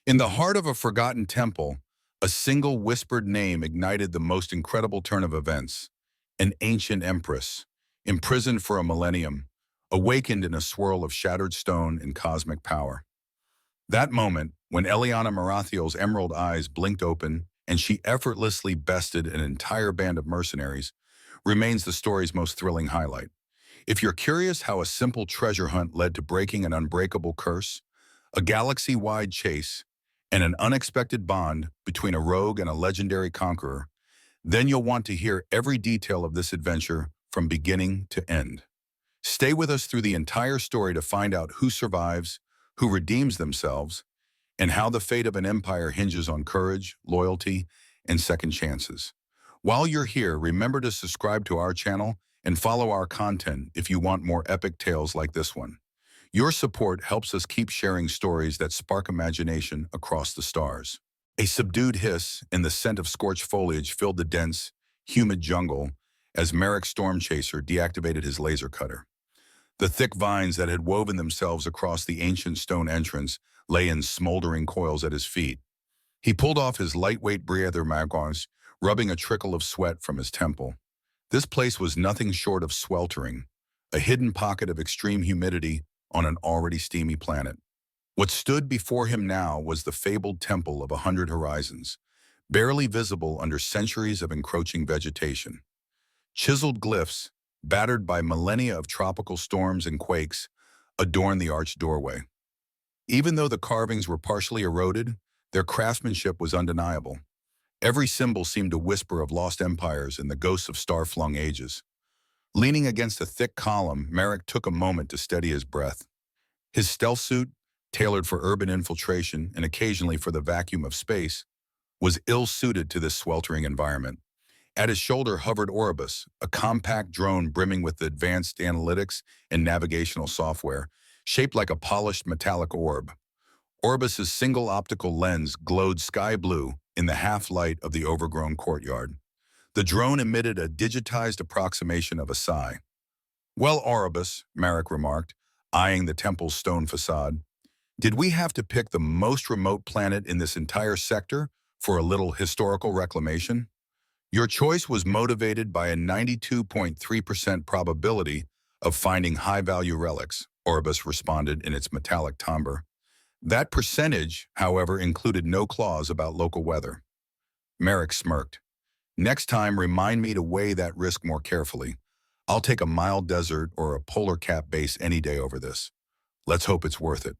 In the heart of a forgotten temple, a single whispered name ignited the most incredible turn of events. An ancient empress, imprisoned for a millennium, awakened in a swirl of shattered stone and cosmic power. That moment, when Eliana Marathiel's emerald eyes blinked open and she effortlessly bested an entire band of mercenaries, remains the story's most thrilling highlight. If you're curious how a simple treasure hunt led to breaking an unbreakable curse, a galaxy-wide chase, and an unexpected bond between a rogue and a legendary conqueror, then you'll want to hear every detail of this adventure from beginning to end. Stay with us through the entire story to find out who survives, who redeems themselves, and how the fate of an empire hinges on courage, loyalty, and second chances. While you're here, remember to subscribe to our channel and follow our content if you want more epic tales like this one. Your support helps us keep sharing stories that spark imagination across the stars. A subdued hiss and the scent of scorched foliage filled the dense, humid jungle as Merrick Stormchaser deactivated his laser cutter. The thick vines that had woven themselves across the ancient stone entrance lay in smoldering coils at his feet. He pulled off his lightweight breather magons, rubbing a trickle of sweat from his temple. This place was nothing short of sweltering, a hidden pocket of extreme humidity on an already steamy planet. What stood before him now was the fabled Temple of 100 Horizons, barely visible under centuries of encroaching vegetation. Chiseled glyphs, battered by millennia of tropical storms and quakes, adorned the arched doorway. Even though the carvings were partially eroded, their craftsmanship was undeniable. Every symbol seemed to whisper of lost empires and the ghosts of star-flung ages. Leaning against a thick column, Merrick took a moment to steady his breath. His stealth suit, tailored for urban infiltration and occasionally for the vacuum of space, was ill-suited to this sweltering environment. At his shoulder hovered Orbis, a compact drone brimming with advanced analytics and navigational software, shaped like a polished metallic orb. Orbis's single optical lens glowed sky blue in the half-light of the overgrown courtyard. The drone emitted a digitized approximation of a sigh. "Well, Orbis," Merrick remarked, eyeing the temple's stone facade, "did we have to pick the most remote planet in this entire sector for a little historical reclamation?" "Your choice was motivated by a 92.3% probability of finding high-value relics," Orbis responded in its metallic timbre. "That percentage, however, included no clause about local weather." Merrick smirked. "Next time, remind me to weigh that risk more carefully. I'll take a mild desert or a polar cap base any day over this. Let's hope it's worth it."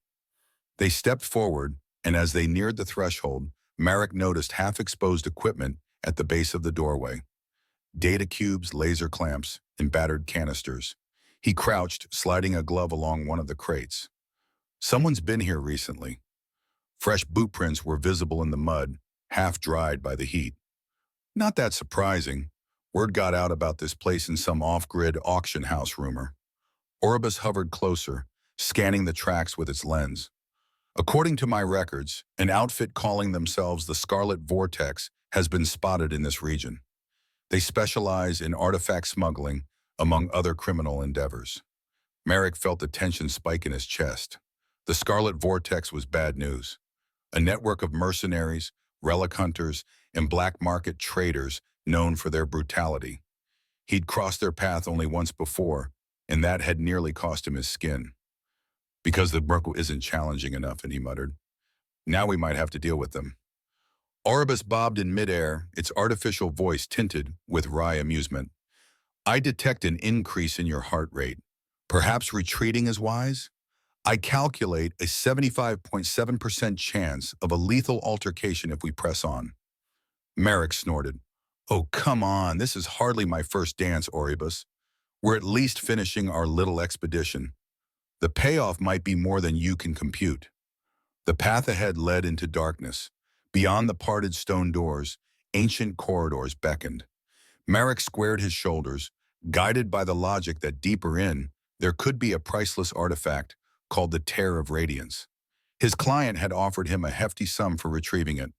They stepped forward, and as they neared the threshold, Merrick noticed half-exposed equipment at the base of the doorway. Data cubes, laser clamps, and battered canisters. He crouched, sliding a glove along one of the crates. Someone's been here recently. Fresh boot prints were visible in the mud, half-dried by the heat. Not that surprising. Word got out about this place in some off-grid auction house rumor. Orbis hovered closer, scanning the tracks with its lens. "According to my records, an outfit calling themselves the Scarlet Vortex has been spotted in this region. They specialize in artifact smuggling, among other criminal endeavors." Merrick felt the tension spike in his chest. The Scarlet Vortex was bad news. A network of mercenaries, relic hunters, and black market traders known for their brutality. He'd crossed their path only once before, and that had nearly cost him his skin. "Because the Merkle isn't challenging enough," and he muttered. "Now we might have to deal with them." Orbis bobbed in midair, its artificial voice tinted with wry amusement. "I detect an increase in your heart rate. Perhaps retreating is wise? I calculate a 75.7% chance of a lethal altercation if we press on." Merrick snorted. "Oh, come on, this is hardly my first dance, Orbis. We're at least finishing our little expedition. The payoff might be more than you can compute." The path ahead led into darkness. Beyond the parted stone doors, ancient corridors beckoned. Merrick squared his shoulders, guided by the logic that deeper in, there could be a priceless artifact called the Tear of Radiance. His client had offered him a hefty sum for retrieving it,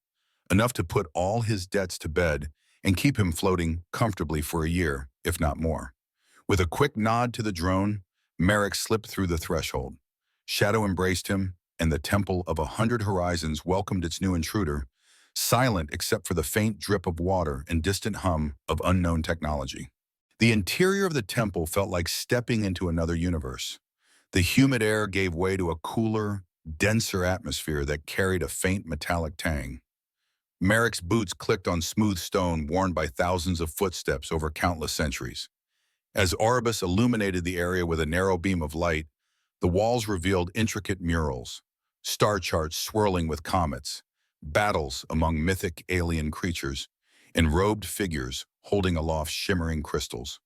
enough to put all his debts to bed and keep him floating comfortably for a year, if not more. With a quick nod to the drone, Merrick slipped through the threshold. Shadow embraced him, and the Temple of 100 Horizons welcomed its new intruder, silent except for the faint drip of water and distant hum of unknown technology. The interior of the temple felt like stepping into another universe. The humid air gave way to a cooler, denser atmosphere that carried a faint metallic tang. Merrick's boots clicked on smooth stone worn by thousands of footsteps over countless centuries. As Orbis illuminated the area with a narrow beam of light, the walls revealed intricate murals, star charts swirling with comets, battles among mythic alien creatures, and robed figures holding aloft shimmering crystals.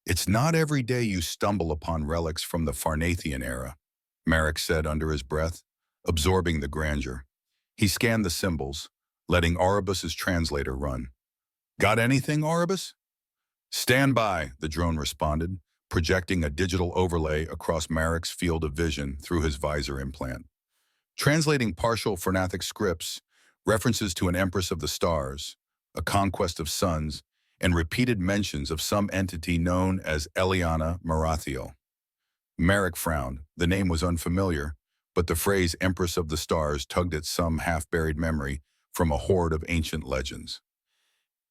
"It's not every day you stumble upon relics from the Farnathian era," Merrick said under his breath, absorbing the grandeur. He scanned the symbols, letting Oribus's translator run. "Got anything, Oribus?" "Stand by," the drone responded, projecting a digital overlay across Merrick's field of vision through his visor implant. Translating partial Farnathic scripts, references to an Empress of the Stars, a conquest of suns, and repeated mentions of some entity known as Eliana Marathiel. Merrick frowned. The name was unfamiliar, but the phrase Empress of the Stars tugged at some half-buried memory from a horde of ancient legends.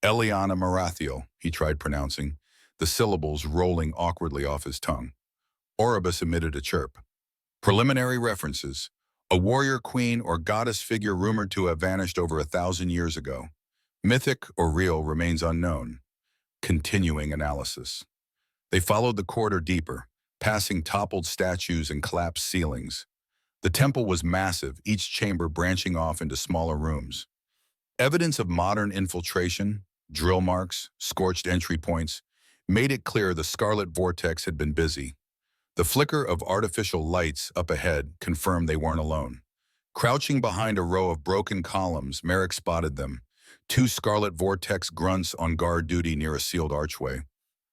Eliana Marathiel, he tried pronouncing, the syllables rolling awkwardly off his tongue. Oribus emitted a chirp. "Preliminary references. A warrior queen or goddess figure rumored to have vanished over 1,000 years ago. Mythic or real remains unknown." Continuing analysis. They followed the corridor deeper, passing toppled statues and collapsed ceilings. The temple was massive, each chamber branching off into smaller rooms. Evidence of modern infiltration, drill marks, scorched entry points, made it clear the Scarlet Vortex had been busy. The flicker of artificial lights up ahead confirmed they weren't alone. Crouching behind a row of broken columns, Merrick spotted them, two Scarlet Vortex grunts on guard duty near a sealed archway.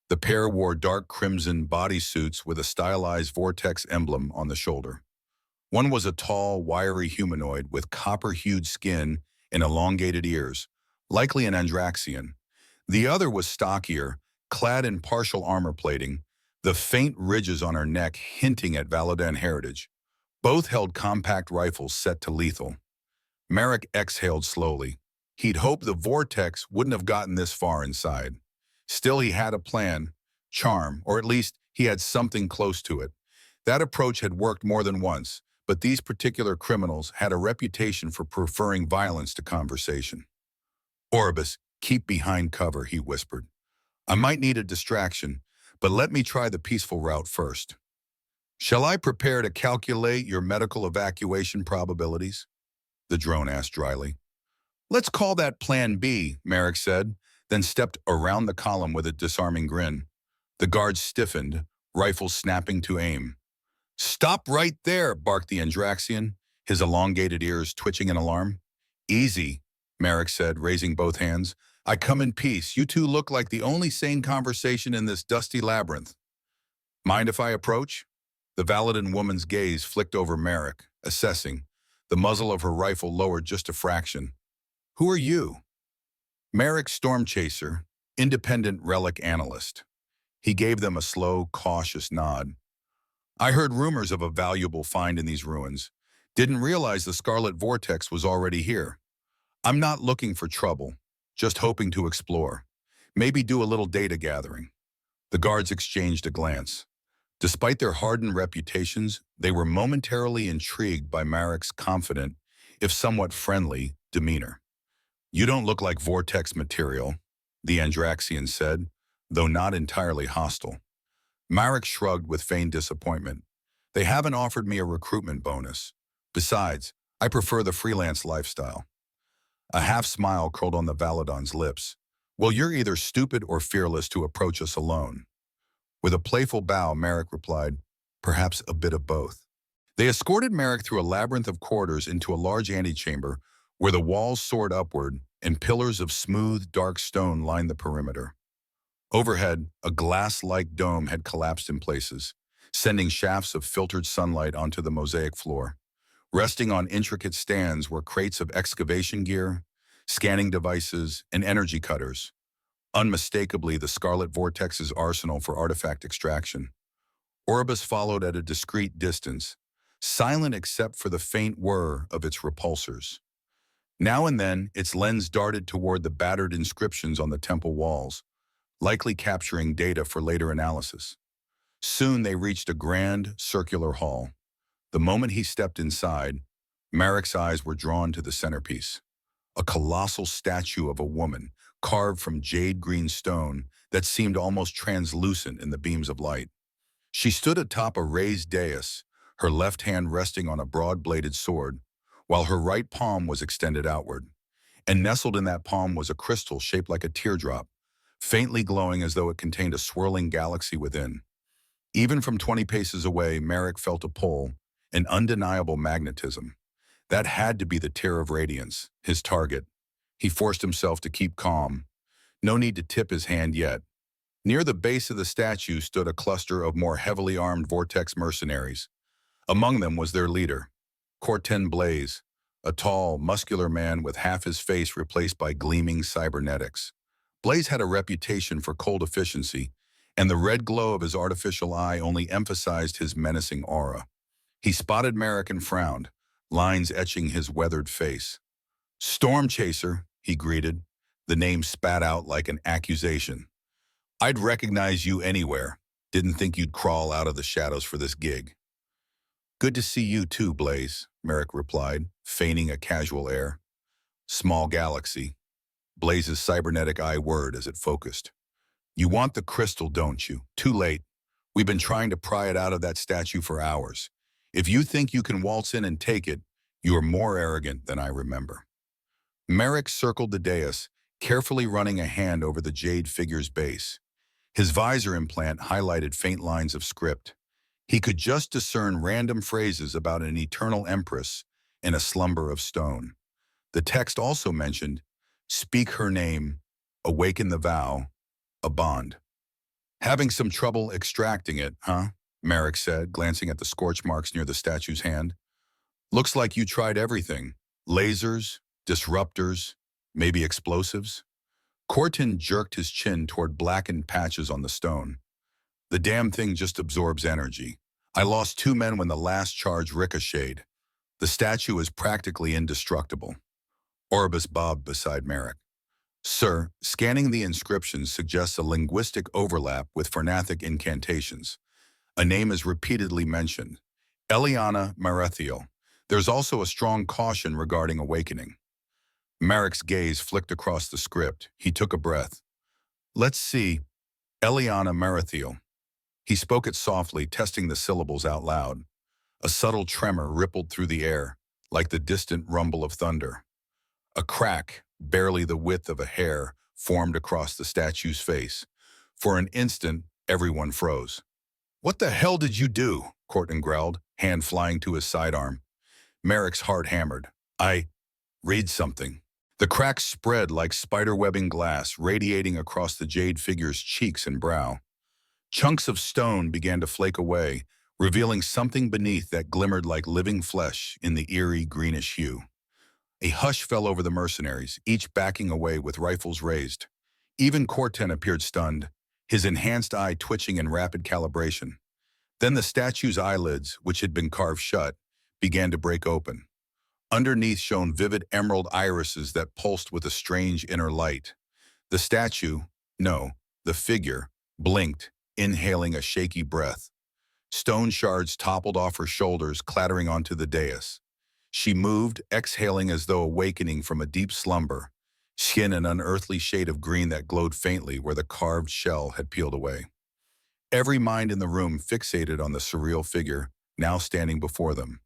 The pair wore dark crimson bodysuits with a stylized Vortex emblem on the shoulder. One was a tall, wiry humanoid with copper-hued skin and elongated ears, likely an Andraxian. The other was stockier, clad in partial armor plating, the faint ridges on her neck hinting at Valadan heritage. Both held compact rifles set to lethal. Merrick exhaled slowly. He'd hoped the Vortex wouldn't have gotten this far inside. Still, he had a plan, charm, or at least he had something close to it. That approach had worked more than once, but these particular criminals had a reputation for preferring violence to conversation. "Oribus, keep behind cover," he whispered. "I might need a distraction, but let me try the peaceful route first." "Shall I prepare to calculate your medical evacuation probabilities?" the drone asked dryly. "Let's call that Plan B," Merrick said, then stepped around the column with a disarming grin. The guards stiffened, rifles snapping to aim. "Stop right there," barked the Andraxian, his elongated ears twitching in alarm. "Easy," Merrick said, raising both hands. "I come in peace. You two look like the only sane conversation in this dusty labyrinth." "Mind if I approach?" The Valadan woman's gaze flicked over Merrick, assessing, the muzzle of her rifle lowered just a fraction. "Who are you?" "Merrick Stormchaser, independent relic analyst." He gave them a slow, cautious nod. "I heard rumors of a valuable find in these ruins. Didn't realize the Scarlet Vortex was already here. I'm not looking for trouble, just hoping to explore. Maybe do a little data gathering." The guards exchanged a glance. Despite their hardened reputations, they were momentarily intrigued by Merrick's confident, if somewhat friendly, demeanor. "You don't look like Vortex material," the Andraxian said, though not entirely hostile. Merrick shrugged with feigned disappointment. "They haven't offered me a recruitment bonus. Besides, I prefer the freelance lifestyle." A half-smile curled on the Valadan's lips. "Well, you're either stupid or fearless to approach us alone." With a playful bow, Merrick replied, "Perhaps a bit of both." They escorted Merrick through a labyrinth of corridors into a large antechamber where the walls soared upward and pillars of smooth, dark stone lined the perimeter. Overhead, a glass-like dome had collapsed in places, sending shafts of filtered sunlight onto the mosaic floor. Resting on intricate stands were crates of excavation gear, scanning devices, and energy cutters, unmistakably the Scarlet Vortex's arsenal for artifact extraction. Oribus followed at a discreet distance, silent except for the faint whir of its repulsors. Now and then, its lens darted toward the battered inscriptions on the temple walls, likely capturing data for later analysis. Soon they reached a grand, circular hall. The moment he stepped inside, Marek's eyes were drawn to the centerpiece, a colossal statue of a woman carved from jade green stone that seemed almost translucent in the beams of light. She stood atop a raised dais, her left hand resting on a broad-bladed sword, while her right palm was extended outward. And nestled in that palm was a crystal shaped like a teardrop, faintly glowing as though it contained a swirling galaxy within. Even from 20 paces away, Marek felt a pull, an undeniable magnetism. That had to be the tear of radiance, his target. He forced himself to keep calm. No need to tip his hand yet. Near the base of the statue stood a cluster of more heavily armed Vortex mercenaries. Among them was their leader, Corten Blaze, a tall, muscular man with half his face replaced by gleaming cybernetics. Blaze had a reputation for cold efficiency, and the red glow of his artificial eye only emphasized his menacing aura. He spotted Marek and frowned, lines etching his weathered face. "Storm Chaser," he greeted, the name spat out like an accusation. "I'd recognize you anywhere. Didn't think you'd crawl out of the shadows for this gig." "Good to see you too, Blaze," Marek replied, feigning a casual air. "Small galaxy." Blaze's cybernetic eye whirred as it focused. "You want the crystal, don't you? Too late. We've been trying to pry it out of that statue for hours. If you think you can waltz in and take it, you are more arrogant than I remember." Marek circled the dais, carefully running a hand over the jade figure's base. His visor implant highlighted faint lines of script. He could just discern random phrases about an eternal empress in a slumber of stone. The text also mentioned, "Speak her name, awaken the vow, a bond." "Having some trouble extracting it, huh?" Marek said, glancing at the scorch marks near the statue's hand. "Looks like you tried everything. Lasers, disruptors, maybe explosives?" Corton jerked his chin toward blackened patches on the stone. "The damn thing just absorbs energy. I lost 2 men when the last charge ricocheted. The statue is practically indestructible." Orbis bobbed beside Marek. "Sir, scanning the inscriptions suggests a linguistic overlap with Fernathic incantations. A name is repeatedly mentioned, Eliana Marethiel. There's also a strong caution regarding awakening." Marek's gaze flicked across the script. He took a breath. "Let's see, Eliana Marethiel." He spoke it softly, testing the syllables out loud. A subtle tremor rippled through the air, like the distant rumble of thunder. A crack, barely the width of a hair, formed across the statue's face. For an instant, everyone froze. "What the hell did you do?" Corton growled, hand flying to his sidearm. Marek's heart hammered. Read something." The crack spread like spider-webbing glass, radiating across the jade figure's cheeks and brow. Chunks of stone began to flake away, revealing something beneath that glimmered like living flesh in the eerie greenish hue. A hush fell over the mercenaries, each backing away with rifles raised. Even Corten appeared stunned, his enhanced eye twitching in rapid calibration. Then the statue's eyelids, which had been carved shut, began to break open. Underneath shone vivid emerald irises that pulsed with a strange inner light. The statue, no, the figure, blinked, inhaling a shaky breath. Stone shards toppled off her shoulders, clattering onto the dais. She moved, exhaling as though awakening from a deep slumber, skin an unearthly shade of green that glowed faintly where the carved shell had peeled away. Every mind in the room fixated on the surreal figure, now standing before them.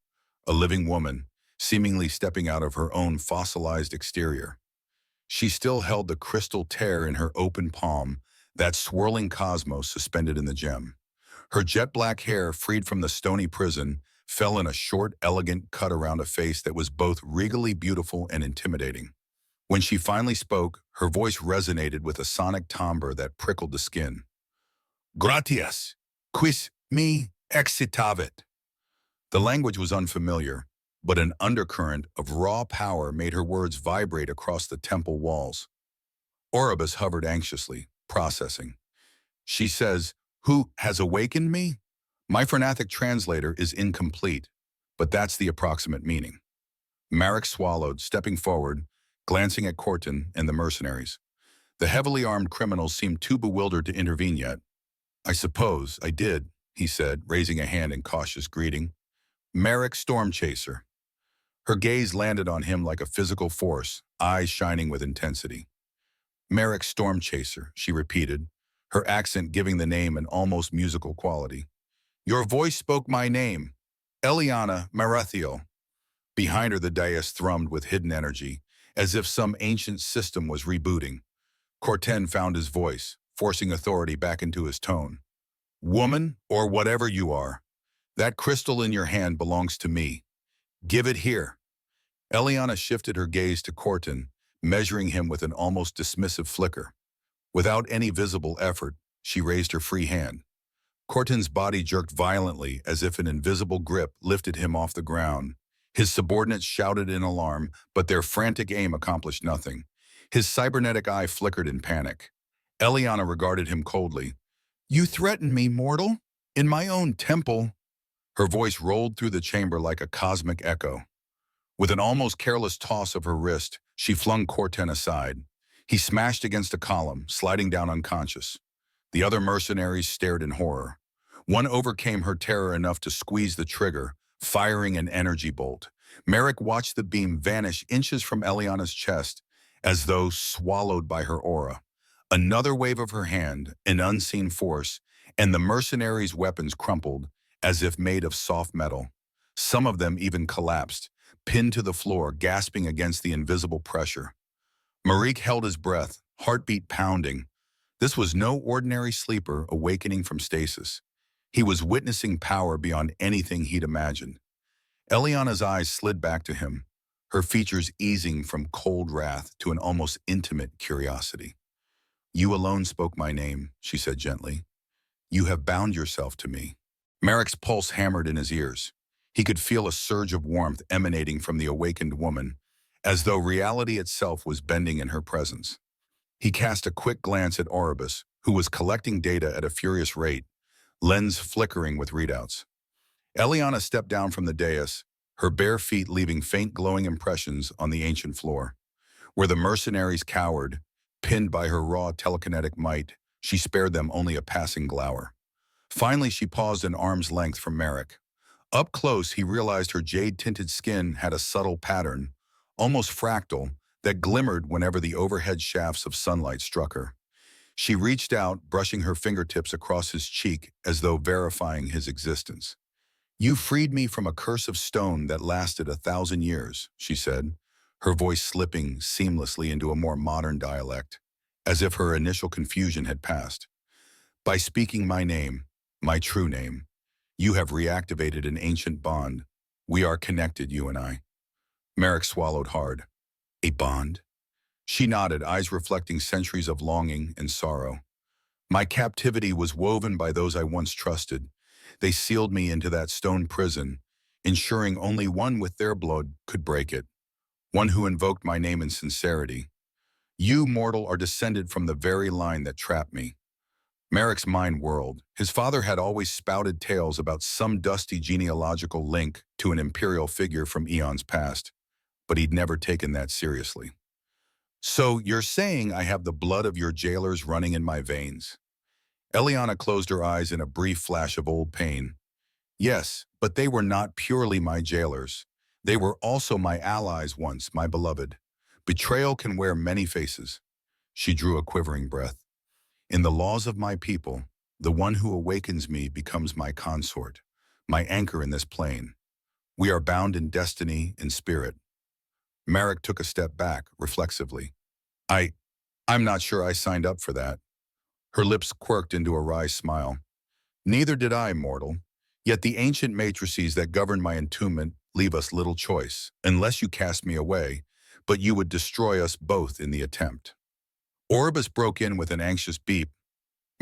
A living woman, seemingly stepping out of her own fossilized exterior. She still held the crystal tear in her open palm, that swirling cosmos suspended in the gem. Her jet-black hair, freed from the stony prison, fell in a short, elegant cut around a face that was both regally beautiful and intimidating. When she finally spoke, her voice resonated with a sonic timbre that prickled the skin. "Gratias, quis me excitavit." The language was unfamiliar, but an undercurrent of raw power made her words vibrate across the temple walls. Oribus hovered anxiously, processing. "She says, 'Who has awakened me?' My Fernathic translator is incomplete. but that's the approximate meaning. Marek swallowed, stepping forward, glancing at Corton and the mercenaries. The heavily armed criminals seemed too bewildered to intervene yet. "I suppose I did," he said, raising a hand in cautious greeting. "Marek Stormchaser." Her gaze landed on him like a physical force, eyes shining with intensity. "Marek Stormchaser," she repeated, her accent giving the name an almost musical quality. "Your voice spoke my name, Eliana Marathiel." Behind her the dais thrummed with hidden energy, as if some ancient system was rebooting. Corten found his voice, forcing authority back into his tone. "Woman, or whatever you are, that crystal in your hand belongs to me. Give it here." Eliana shifted her gaze to Corten, measuring him with an almost dismissive flicker. Without any visible effort, she raised her free hand. Corten's body jerked violently as if an invisible grip lifted him off the ground. His subordinates shouted in alarm, but their frantic aim accomplished nothing. His cybernetic eye flickered in panic. Eliana regarded him coldly. "You threaten me, mortal? In my own temple?" Her voice rolled through the chamber like a cosmic echo. With an almost careless toss of her wrist, she flung Corten aside. He smashed against a column, sliding down unconscious. The other mercenaries stared in horror. One overcame her terror enough to squeeze the trigger, firing an energy bolt. Merrick watched the beam vanish inches from Eliana's chest, as though swallowed by her aura. Another wave of her hand, an unseen force, and the mercenaries' weapons crumpled, as if made of soft metal. Some of them even collapsed, pinned to the floor, gasping against the invisible pressure. Marique held his breath, heartbeat pounding. This was no ordinary sleeper awakening from stasis. He was witnessing power beyond anything he'd imagined. Eliana's eyes slid back to him, her features easing from cold wrath to an almost intimate curiosity. "You alone spoke my name," she said gently. "You have bound yourself to me." Merrick's pulse hammered in his ears. He could feel a surge of warmth emanating from the awakened woman, as though reality itself was bending in her presence. He cast a quick glance at Oribus, who was collecting data at a furious rate, lens flickering with readouts. Eliana stepped down from the dais, her bare feet leaving faint glowing impressions on the ancient floor. Where the mercenaries cowered, pinned by her raw telekinetic might, she spared them only a passing glower. Finally, she paused an arm's length from Merrick. Up close, he realized her jade-tinted skin had a subtle pattern, almost fractal, that glimmered whenever the overhead shafts of sunlight struck her. She reached out, brushing her fingertips across his cheek as though verifying his existence. "You freed me from a curse of stone that lasted 1,000 years, she said, her voice slipping seamlessly into a more modern dialect, as if her initial confusion had passed. "By speaking my name, my true name, you have reactivated an ancient bond. We are connected, you and I." Merrick swallowed hard. "A bond?" She nodded, eyes reflecting centuries of longing and sorrow. "My captivity was woven by those I once trusted. They sealed me into that stone prison, ensuring only one with their blood could break it, one who invoked my name in sincerity. You, mortal, are descended from the very line that trapped me." Merrick's mind whirled. His father had always spouted tales about some dusty genealogical link to an imperial figure from eons past, but he'd never taken that seriously. "So you're saying I have the blood of your jailers running in my veins?" Eliana closed her eyes in a brief flash of old pain. "Yes, but they were not purely my jailers. They were also my allies once, my beloved. Betrayal can wear many faces." She drew a quivering breath. "In the laws of my people, the one who awakens me becomes my consort, my anchor in this plane. We are bound in destiny and spirit." Marek took a step back, reflexively. I'm not sure I signed up for that." Her lips quirked into a wry smile. "Neither did I, mortal. Yet the ancient matrices that govern my entombment leave us little choice, unless you cast me away, but you would destroy us both in the attempt." Oribus broke in with an anxious beep.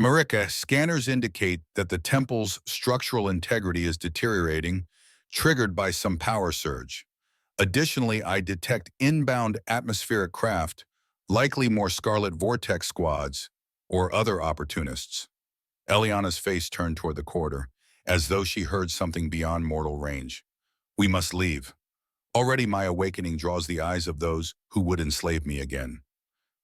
"Marika, scanners indicate that the temple's structural integrity is deteriorating, triggered by some power surge. Additionally, I detect inbound atmospheric craft, likely more Scarlet Vortex squads, or other opportunists." Eliana's face turned toward the corridor, as though she heard something beyond mortal range. We must leave. Already my awakening draws the eyes of those who would enslave me again.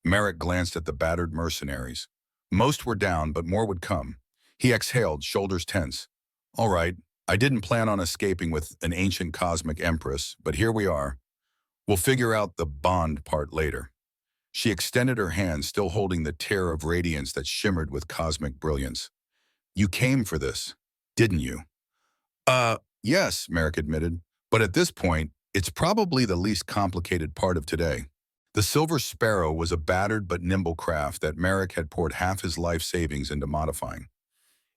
Merrick glanced at the battered mercenaries. Most were down, but more would come. He exhaled, shoulders tense. All right, I didn't plan on escaping with an ancient cosmic empress, but here we are. We'll figure out the bond part later. She extended her hand, still holding the tear of radiance that shimmered with cosmic brilliance. You came for this, didn't you? Yes, Merrick admitted. But at this point, it's probably the least complicated part of today. The Silver Sparrow was a battered but nimble craft that Merrick had poured half his life savings into modifying.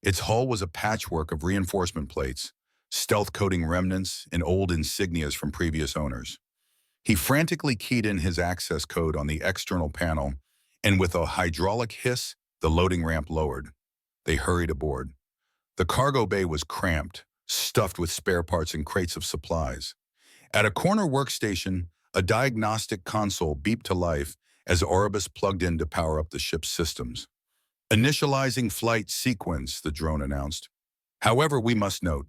Its hull was a patchwork of reinforcement plates, stealth coating remnants, and old insignias from previous owners. He frantically keyed in his access code on the external panel, and with a hydraulic hiss, the loading ramp lowered. They hurried aboard. The cargo bay was cramped, stuffed with spare parts and crates of supplies. At a corner workstation, a diagnostic console beeped to life as Orbis plugged in to power up the ship's systems. Initializing flight sequence, the drone announced. However, we must note,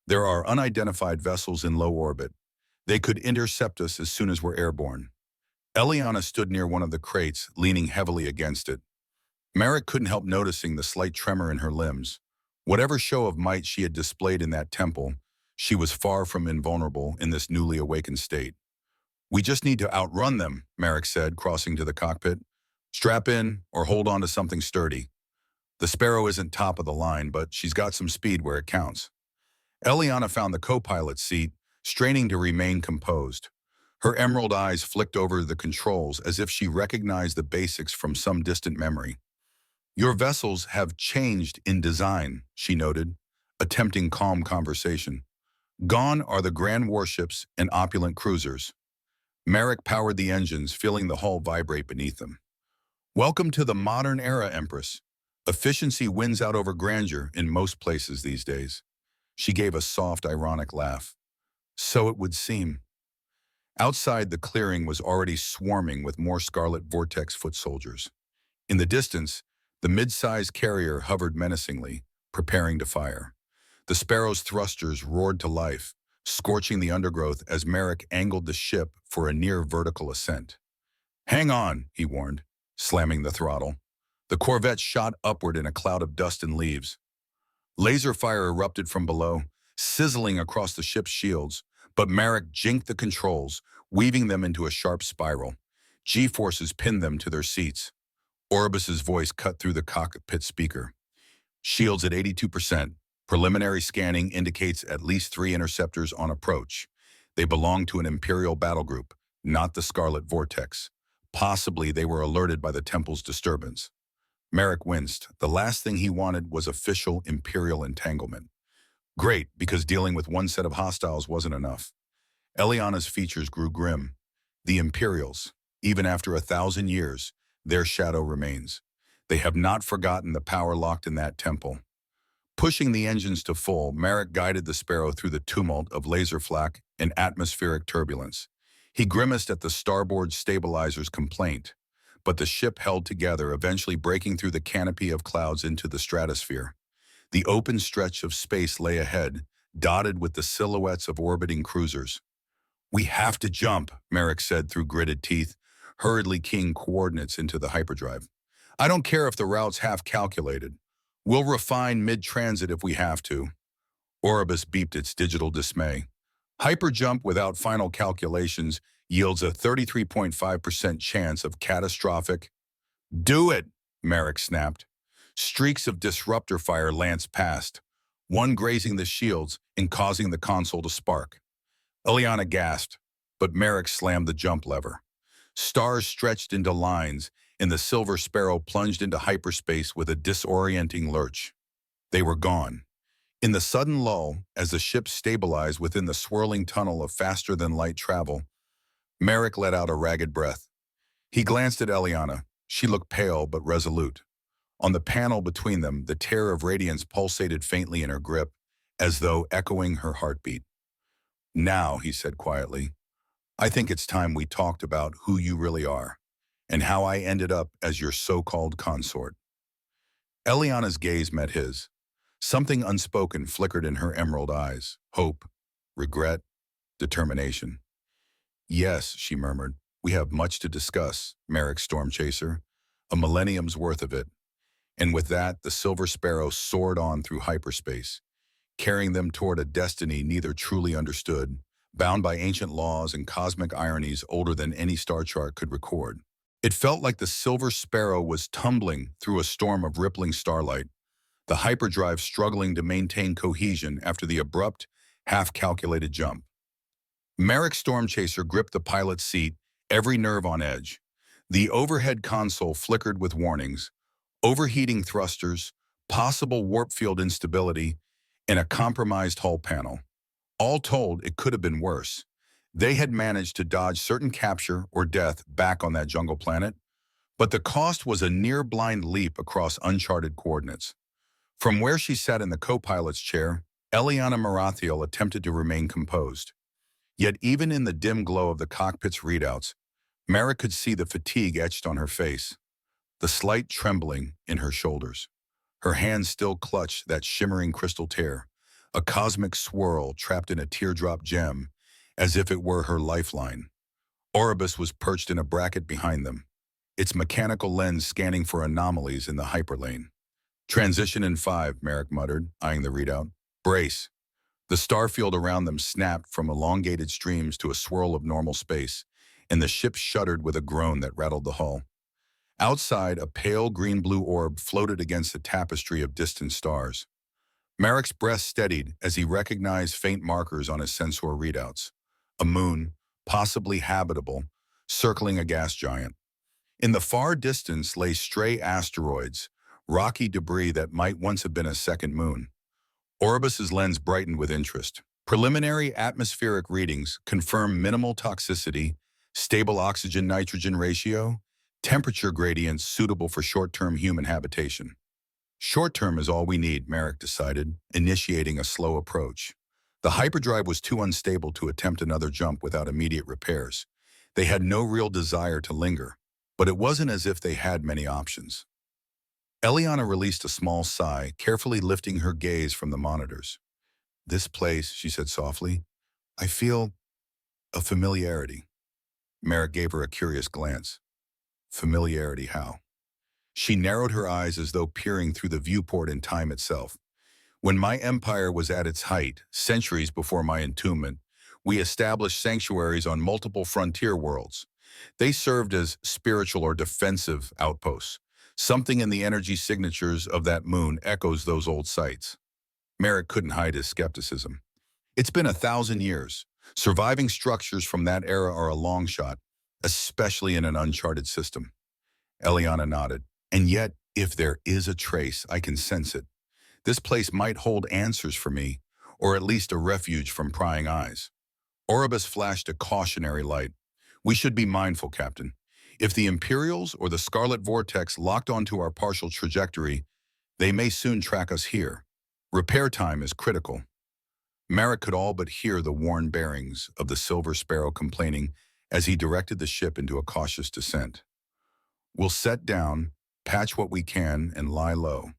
there are unidentified vessels in low orbit. They could intercept us as soon as we're airborne. Eliana stood near one of the crates, leaning heavily against it. Merrick couldn't help noticing the slight tremor in her limbs. Whatever show of might she had displayed in that temple, she was far from invulnerable in this newly awakened state. We just need to outrun them, Merrick said, crossing to the cockpit. Strap in or hold on to something sturdy. The Sparrow isn't top of the line, but she's got some speed where it counts. Eliana found the co-pilot's seat, straining to remain composed. Her emerald eyes flicked over the controls as if she recognized the basics from some distant memory. Your vessels have changed in design, she noted, attempting calm conversation. Gone are the grand warships and opulent cruisers. Merrick powered the engines, feeling the hull vibrate beneath them. Welcome to the modern era, Empress. Efficiency wins out over grandeur in most places these days. She gave a soft, ironic laugh. So it would seem. Outside, the clearing was already swarming with more Scarlet Vortex foot soldiers. In the distance, the mid-sized carrier hovered menacingly, preparing to fire. The Sparrow's thrusters roared to life, scorching the undergrowth as Merrick angled the ship for a near-vertical ascent. Hang on, he warned, slamming the throttle. The Corvette shot upward in a cloud of dust and leaves. Laser fire erupted from below, sizzling across the ship's shields, but Merrick jinked the controls, weaving them into a sharp spiral. G-forces pinned them to their seats. Orbis's voice cut through the cockpit speaker. Shields at 82%. Preliminary scanning indicates at least 3 interceptors on approach. They belong to an Imperial battle group, not the Scarlet Vortex. Possibly they were alerted by the temple's disturbance. Merrick winced. The last thing he wanted was official Imperial entanglement. Great, because dealing with one set of hostiles wasn't enough. Eliana's features grew grim. The Imperials, even after 1,000 years, their shadow remains. They have not forgotten the power locked in that temple. Pushing the engines to full, Merrick guided the Sparrow through the tumult of laser flak and atmospheric turbulence. He grimaced at the starboard stabilizer's complaint, but the ship held together, eventually breaking through the canopy of clouds into the stratosphere. The open stretch of space lay ahead, dotted with the silhouettes of orbiting cruisers. We have to jump, Merrick said through gritted teeth, hurriedly keying coordinates into the hyperdrive. I don't care if the route's half calculated. We'll refine mid-transit if we have to. Orbis beeped its digital dismay. Hyperjump without final calculations yields a 33.5% chance of catastrophic. Do it, Merrick snapped. Streaks of disruptor fire lanced past, one grazing the shields and causing the console to spark. Eliana gasped, but Merrick slammed the jump lever. Stars stretched into lines, and the Silver Sparrow plunged into hyperspace with a disorienting lurch. They were gone. In the sudden lull, as the ship stabilized within the swirling tunnel of faster-than-light travel, Merrick let out a ragged breath. He glanced at Eliana. She looked pale but resolute. On the panel between them, the tear of radiance pulsated faintly in her grip, as though echoing her heartbeat. Now, he said quietly, I think it's time we talked about who you really are, and how I ended up as your so-called consort. Eliana's gaze met his. Something unspoken flickered in her emerald eyes. Hope, regret, determination. Yes, she murmured. We have much to discuss, Merrick Storm Chaser. A millennium's worth of it. And with that, the Silver Sparrow soared on through hyperspace, carrying them toward a destiny neither truly understood, bound by ancient laws and cosmic ironies older than any star chart could record. It felt like the Silver Sparrow was tumbling through a storm of rippling starlight, the hyperdrive struggling to maintain cohesion after the abrupt, half-calculated jump. Merrick Storm Chaser gripped the pilot's seat, every nerve on edge. The overhead console flickered with warnings, overheating thrusters, possible warp field instability, and a compromised hull panel. All told, it could have been worse. They had managed to dodge certain capture or death back on that jungle planet, but the cost was a near-blind leap across uncharted coordinates. From where she sat in the co-pilot's chair, Eliana Marathiel attempted to remain composed. Yet even in the dim glow of the cockpit's readouts, Mara could see the fatigue etched on her face, the slight trembling in her shoulders. Her hands still clutched that shimmering crystal tear, a cosmic swirl trapped in a teardrop gem, as if it were her lifeline. Oribus was perched in a bracket behind them, its mechanical lens scanning for anomalies in the hyperlane. Transition in 5, Merrick muttered, eyeing the readout. Brace. The starfield around them snapped from elongated streams to a swirl of normal space, and the ship shuddered with a groan that rattled the hull. Outside, a pale green-blue orb floated against a tapestry of distant stars. Merrick's breath steadied as he recognized faint markers on his sensor readouts. A moon, possibly habitable, circling a gas giant. In the far distance lay stray asteroids, rocky debris that might once have been a second moon. Oribus's lens brightened with interest. Preliminary atmospheric readings confirm minimal toxicity, stable oxygen-nitrogen ratio, temperature gradients suitable for short-term human habitation. Short-term is all we need, Merrick decided, initiating a slow approach. The hyperdrive was too unstable to attempt another jump without immediate repairs. They had no real desire to linger, but it wasn't as if they had many options. Eliana released a small sigh, carefully lifting her gaze from the monitors. This place, she said softly, I feel a familiarity. Merrick gave her a curious glance. Familiarity, how? She narrowed her eyes as though peering through the viewport in time itself. When my empire was at its height, centuries before my entombment, we established sanctuaries on multiple frontier worlds. They served as spiritual or defensive outposts. Something in the energy signatures of that moon echoes those old sites. Merrick couldn't hide his skepticism. It's been 1,000 years. Surviving structures from that era are a long shot, especially in an uncharted system. Eliana nodded. And yet, if there is a trace, I can sense it. This place might hold answers for me, or at least a refuge from prying eyes. Oribus flashed a cautionary light. We should be mindful, Captain. If the Imperials or the Scarlet Vortex locked onto our partial trajectory, they may soon track us here. Repair time is critical. Merrick could all but hear the worn bearings of the Silver Sparrow complaining as he directed the ship into a cautious descent. We'll set down, patch what we can, and lie low.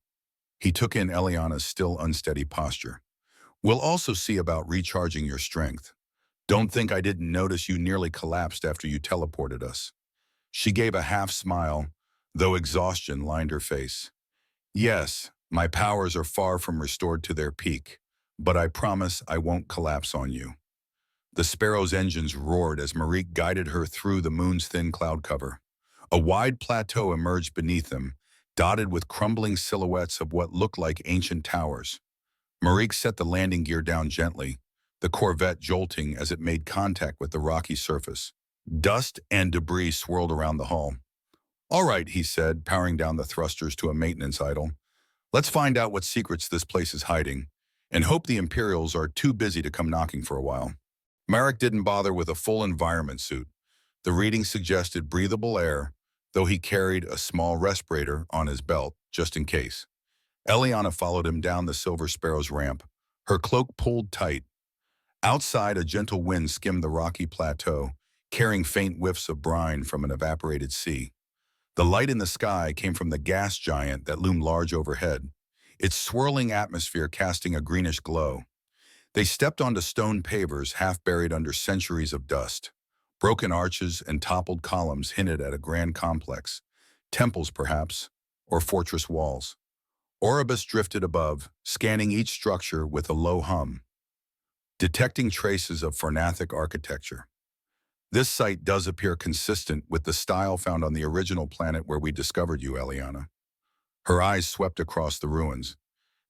He took in Eliana's still unsteady posture. We'll also see about recharging your strength. Don't think I didn't notice you nearly collapsed after you teleported us. She gave a half smile, though exhaustion lined her face. Yes, my powers are far from restored to their peak, but I promise I won't collapse on you. The Sparrow's engines roared as Marique guided her through the moon's thin cloud cover. A wide plateau emerged beneath them, dotted with crumbling silhouettes of what looked like ancient towers. Marique set the landing gear down gently, the Corvette jolting as it made contact with the rocky surface. Dust and debris swirled around the hull. All right, he said, powering down the thrusters to a maintenance idle. Let's find out what secrets this place is hiding, and hope the Imperials are too busy to come knocking for a while. Merrick didn't bother with a full environment suit. The reading suggested breathable air, though he carried a small respirator on his belt, just in case. Eliana followed him down the Silver Sparrow's ramp, her cloak pulled tight. Outside, a gentle wind skimmed the rocky plateau, carrying faint whiffs of brine from an evaporated sea. The light in the sky came from the gas giant that loomed large overhead, its swirling atmosphere casting a greenish glow. They stepped onto stone pavers half buried under centuries of dust. Broken arches and toppled columns hinted at a grand complex, temples perhaps, or fortress walls. Oribus drifted above, scanning each structure with a low hum, detecting traces of Farnathic architecture. This site does appear consistent with the style found on the original planet where we discovered you, Eliana. Her eyes swept across the ruins.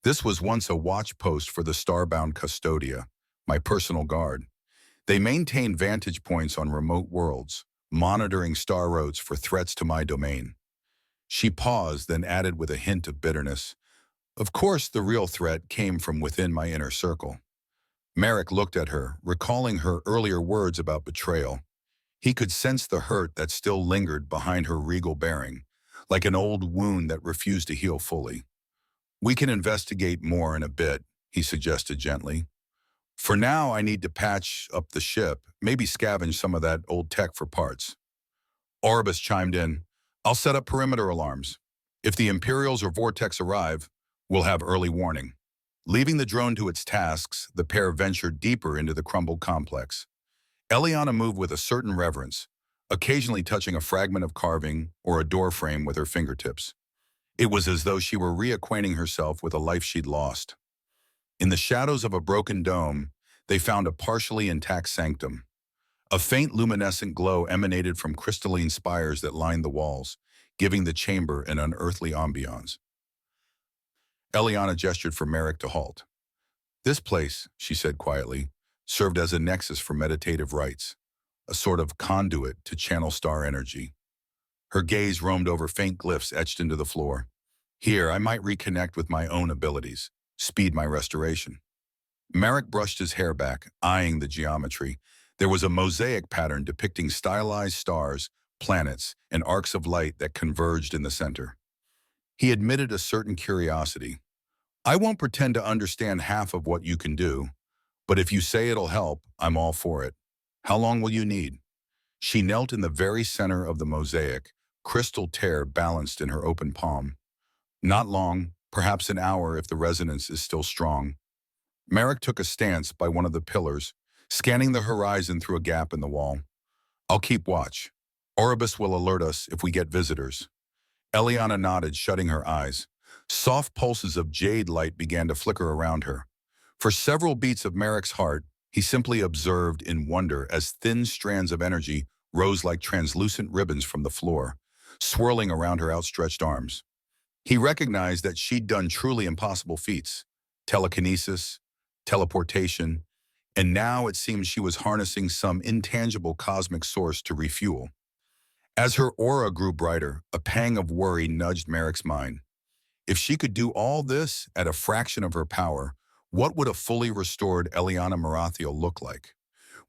This was once a watch post for the starbound Custodia, my personal guard. They maintained vantage points on remote worlds, monitoring star roads for threats to my domain. She paused, then added with a hint of bitterness, "Of course, the real threat came from within my inner circle." Merrick looked at her, recalling her earlier words about betrayal. He could sense the hurt that still lingered behind her regal bearing, like an old wound that refused to heal fully. "We can investigate more in a bit," he suggested gently. "For now, I need to patch up the ship, maybe scavenge some of that old tech for parts." Oribus chimed in, "I'll set up perimeter alarms. If the Imperials or Vortex arrive, we'll have early warning." Leaving the drone to its tasks, the pair ventured deeper into the crumbled complex. Eliana moved with a certain reverence, occasionally touching a fragment of carving or a door frame with her fingertips. It was as though she were reacquainting herself with a life she'd lost. In the shadows of a broken dome, they found a partially intact sanctum. A faint luminescent glow emanated from crystalline spires that lined the walls, giving the chamber an unearthly ambiance. Eliana gestured for Merrick to halt. "This place," she said quietly, "served as a nexus for meditative rites, a sort of conduit to channel star energy." Her gaze roamed over faint glyphs etched into the floor. "Here, I might reconnect with my own abilities, speed my restoration." Merrick brushed his hair back, eyeing the geometry. There was a mosaic pattern depicting stylized stars, planets, and arcs of light that converged in the center. He admitted a certain curiosity. "I won't pretend to understand half of what you can do, but if you say it'll help, I'm all for it. How long will you need?" She knelt in the very center of the mosaic, crystal tear balanced in her open palm. "Not long, perhaps an hour if the resonance is still strong." Merrick took a stance by one of the pillars, scanning the horizon through a gap in the wall. "I'll keep watch. Oribus will alert us if we get visitors." Eliana nodded, shutting her eyes. Soft pulses of jade light began to flicker around her. For several beats of Merrick's heart, he simply observed in wonder as thin strands of energy rose like translucent ribbons from the floor, swirling around her outstretched arms. He recognized that she'd done truly impossible feats: telekinesis, teleportation, and now it seemed she was harnessing some intangible cosmic source to refuel. As her aura grew brighter, a pang of worry nudged Merrick's mind. If she could do all this at a fraction of her power, what would a fully restored Eliana Marathiel look like?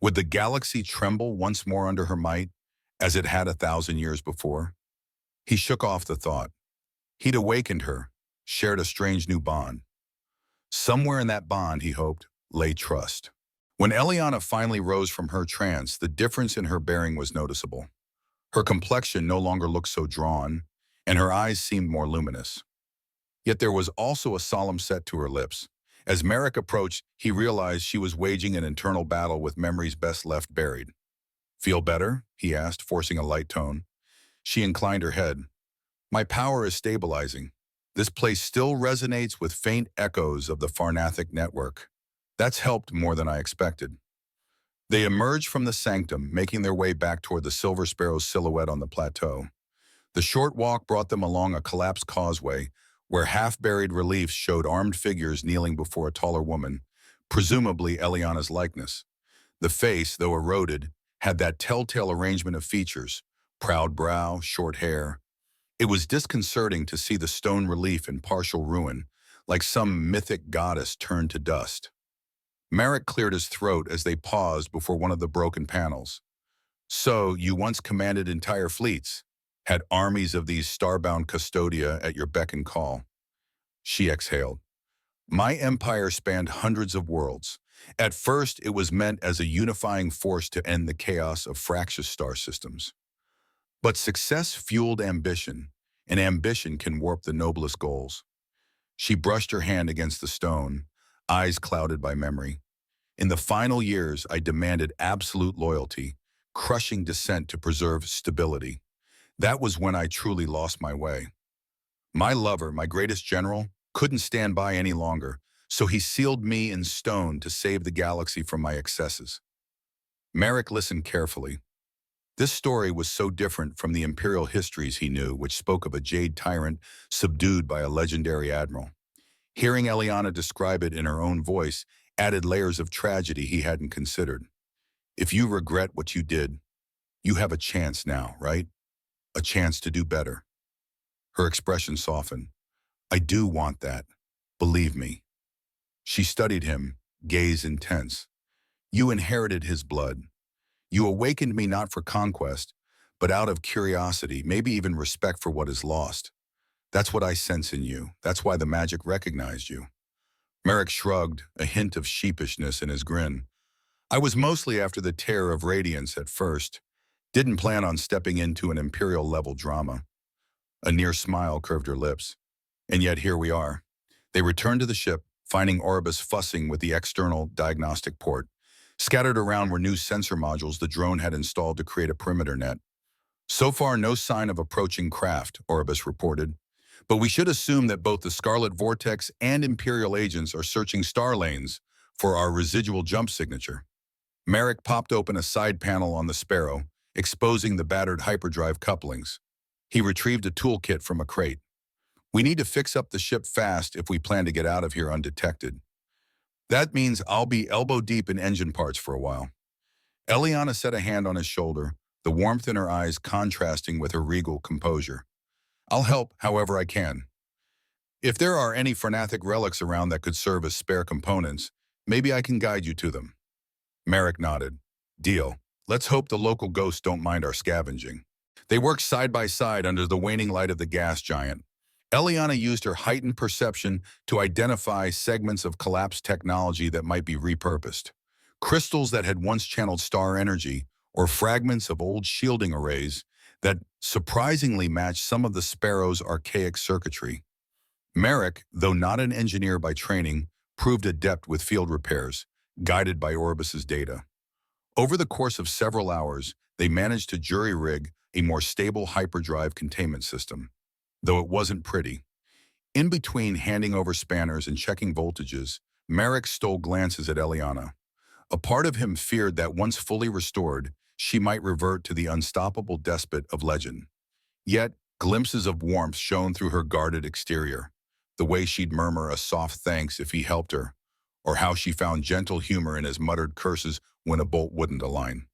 Would the galaxy tremble once more under her might, as it had 1,000 years before? He shook off the thought. He'd awakened her, shared a strange new bond. Somewhere in that bond, he hoped, lay trust. When Eliana finally rose from her trance, the difference in her bearing was noticeable. Her complexion no longer looked so drawn, and her eyes seemed more luminous. Yet there was also a solemn set to her lips. As Merrick approached, he realized she was waging an internal battle with memories best left buried. "Feel better?" he asked, forcing a light tone. She inclined her head. "My power is stabilizing. This place still resonates with faint echoes of the Farnathic network. That's helped more than I expected." They emerged from the sanctum, making their way back toward the Silver Sparrow's silhouette on the plateau. The short walk brought them along a collapsed causeway, where half-buried reliefs showed armed figures kneeling before a taller woman, presumably Eliana's likeness. The face, though eroded, had that telltale arrangement of features: proud brow, short hair. It was disconcerting to see the stone relief in partial ruin, like some mythic goddess turned to dust. Merrick cleared his throat as they paused before one of the broken panels. "So, you once commanded entire fleets, had armies of these starbound custodia at your beck and call." She exhaled. "My empire spanned hundreds of worlds. At first, it was meant as a unifying force to end the chaos of fractious star systems. But success fueled ambition, and ambition can warp the noblest goals." She brushed her hand against the stone, eyes clouded by memory. In the final years, I demanded absolute loyalty, crushing dissent to preserve stability. That was when I truly lost my way. My lover, my greatest general, couldn't stand by any longer, so he sealed me in stone to save the galaxy from my excesses. Merrick listened carefully. This story was so different from the imperial histories he knew, which spoke of a jade tyrant subdued by a legendary admiral. Hearing Eliana describe it in her own voice added layers of tragedy he hadn't considered. If you regret what you did, you have a chance now, right? A chance to do better. Her expression softened. I do want that. Believe me. She studied him, gaze intense. You inherited his blood. You awakened me not for conquest, but out of curiosity, maybe even respect for what is lost. That's what I sense in you. That's why the magic recognized you. Merrick shrugged, a hint of sheepishness in his grin. I was mostly after the terror of radiance at first. Didn't plan on stepping into an imperial-level drama. A near smile curved her lips. And yet here we are. They returned to the ship, finding Orbis fussing with the external diagnostic port. Scattered around were new sensor modules the drone had installed to create a perimeter net. So far, no sign of approaching craft, Orbis reported. But we should assume that both the Scarlet Vortex and Imperial agents are searching star lanes for our residual jump signature. Merrick popped open a side panel on the Sparrow, exposing the battered hyperdrive couplings. He retrieved a toolkit from a crate. We need to fix up the ship fast if we plan to get out of here undetected. That means I'll be elbow deep in engine parts for a while. Eliana set a hand on his shoulder, the warmth in her eyes contrasting with her regal composure. I'll help however I can. If there are any Phrenatic relics around that could serve as spare components, maybe I can guide you to them. Merrick nodded. Deal. Let's hope the local ghosts don't mind our scavenging. They worked side by side under the waning light of the gas giant. Eliana used her heightened perception to identify segments of collapsed technology that might be repurposed. Crystals that had once channeled star energy, or fragments of old shielding arrays that surprisingly matched some of the Sparrow's archaic circuitry. Merrick, though not an engineer by training, proved adept with field repairs, guided by Orbis's data. Over the course of several hours, they managed to jury-rig a more stable hyperdrive containment system. Though it wasn't pretty. In between handing over spanners and checking voltages, Merrick stole glances at Eliana. A part of him feared that once fully restored, she might revert to the unstoppable despot of legend. Yet, glimpses of warmth shone through her guarded exterior, the way she'd murmur a soft thanks if he helped her, or how she found gentle humor in his muttered curses when a bolt wouldn't align.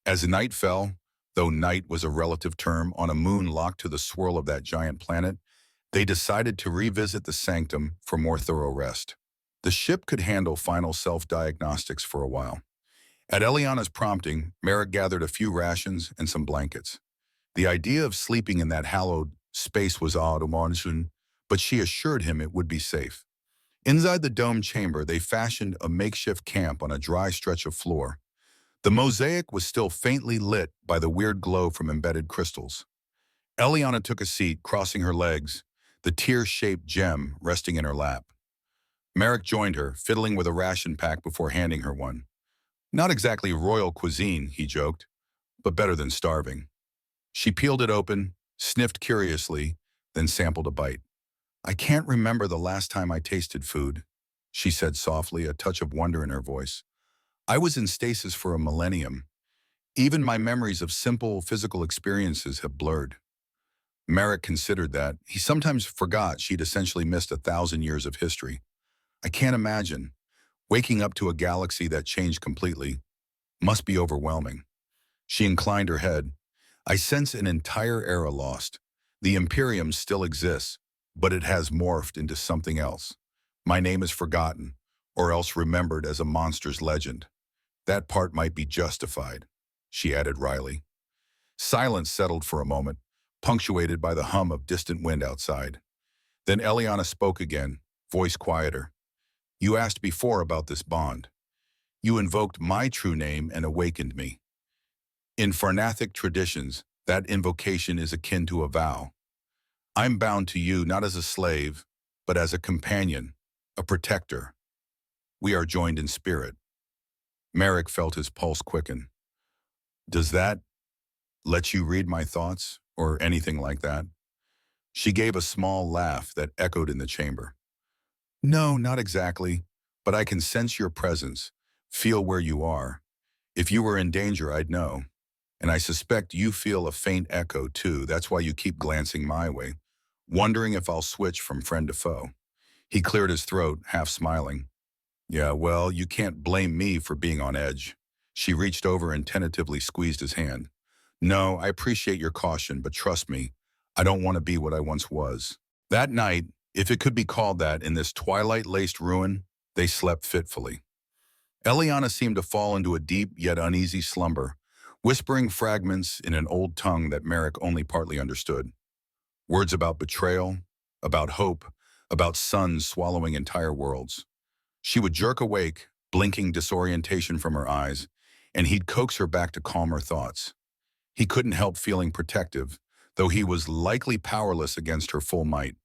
As night fell, though night was a relative term on a moon locked to the swirl of that giant planet, they decided to revisit the sanctum for more thorough rest. The ship could handle final self-diagnostics for a while. At Eliana's prompting, Merrick gathered a few rations and some blankets. The idea of sleeping in that hallowed space was odd, but she assured him it would be safe. Inside the domed chamber, they fashioned a makeshift camp on a dry stretch of floor. The mosaic was still faintly lit by the weird glow from embedded crystals. Eliana took a seat, crossing her legs, the tear-shaped gem resting in her lap. Merrick joined her, fiddling with a ration pack before handing her one. Not exactly royal cuisine, he joked, but better than starving. She peeled it open, sniffed curiously, then sampled a bite. I can't remember the last time I tasted food, she said softly, a touch of wonder in her voice. I was in stasis for a millennium. Even my memories of simple physical experiences have blurred. Merrick considered that. He sometimes forgot she'd essentially missed 1,000 years of history. I can't imagine. Waking up to a galaxy that changed completely must be overwhelming. She inclined her head. I sense an entire era lost. The Imperium still exists, but it has morphed into something else. My name is forgotten, or else remembered as a monster's legend. That part might be justified, she added wryly. Silence settled for a moment, punctuated by the hum of distant wind outside. Then Eliana spoke again, voice quieter. You asked before about this bond. You invoked my true name and awakened me. In Phrenatic traditions, that invocation is akin to a vow. I'm bound to you not as a slave, but as a companion, a protector. We are joined in spirit. Merrick felt his pulse quicken. Does that let you read my thoughts, or anything like that? She gave a small laugh that echoed in the chamber. No, not exactly, but I can sense your presence, feel where you are. If you were in danger, I'd know. And I suspect you feel a faint echo too. That's why you keep glancing my way, wondering if I'll switch from friend to foe. He cleared his throat, half smiling. Yeah, well, you can't blame me for being on edge. She reached over and tentatively squeezed his hand. No, I appreciate your caution, but trust me, I don't want to be what I once was. That night, if it could be called that, in this twilight-laced ruin, they slept fitfully. Eliana seemed to fall into a deep yet uneasy slumber, whispering fragments in an old tongue that Merrick only partly understood. Words about betrayal, about hope, about suns swallowing entire worlds. She would jerk awake, blinking disorientation from her eyes, and he'd coax her back to calmer thoughts. He couldn't help feeling protective, though he was likely powerless against her full might.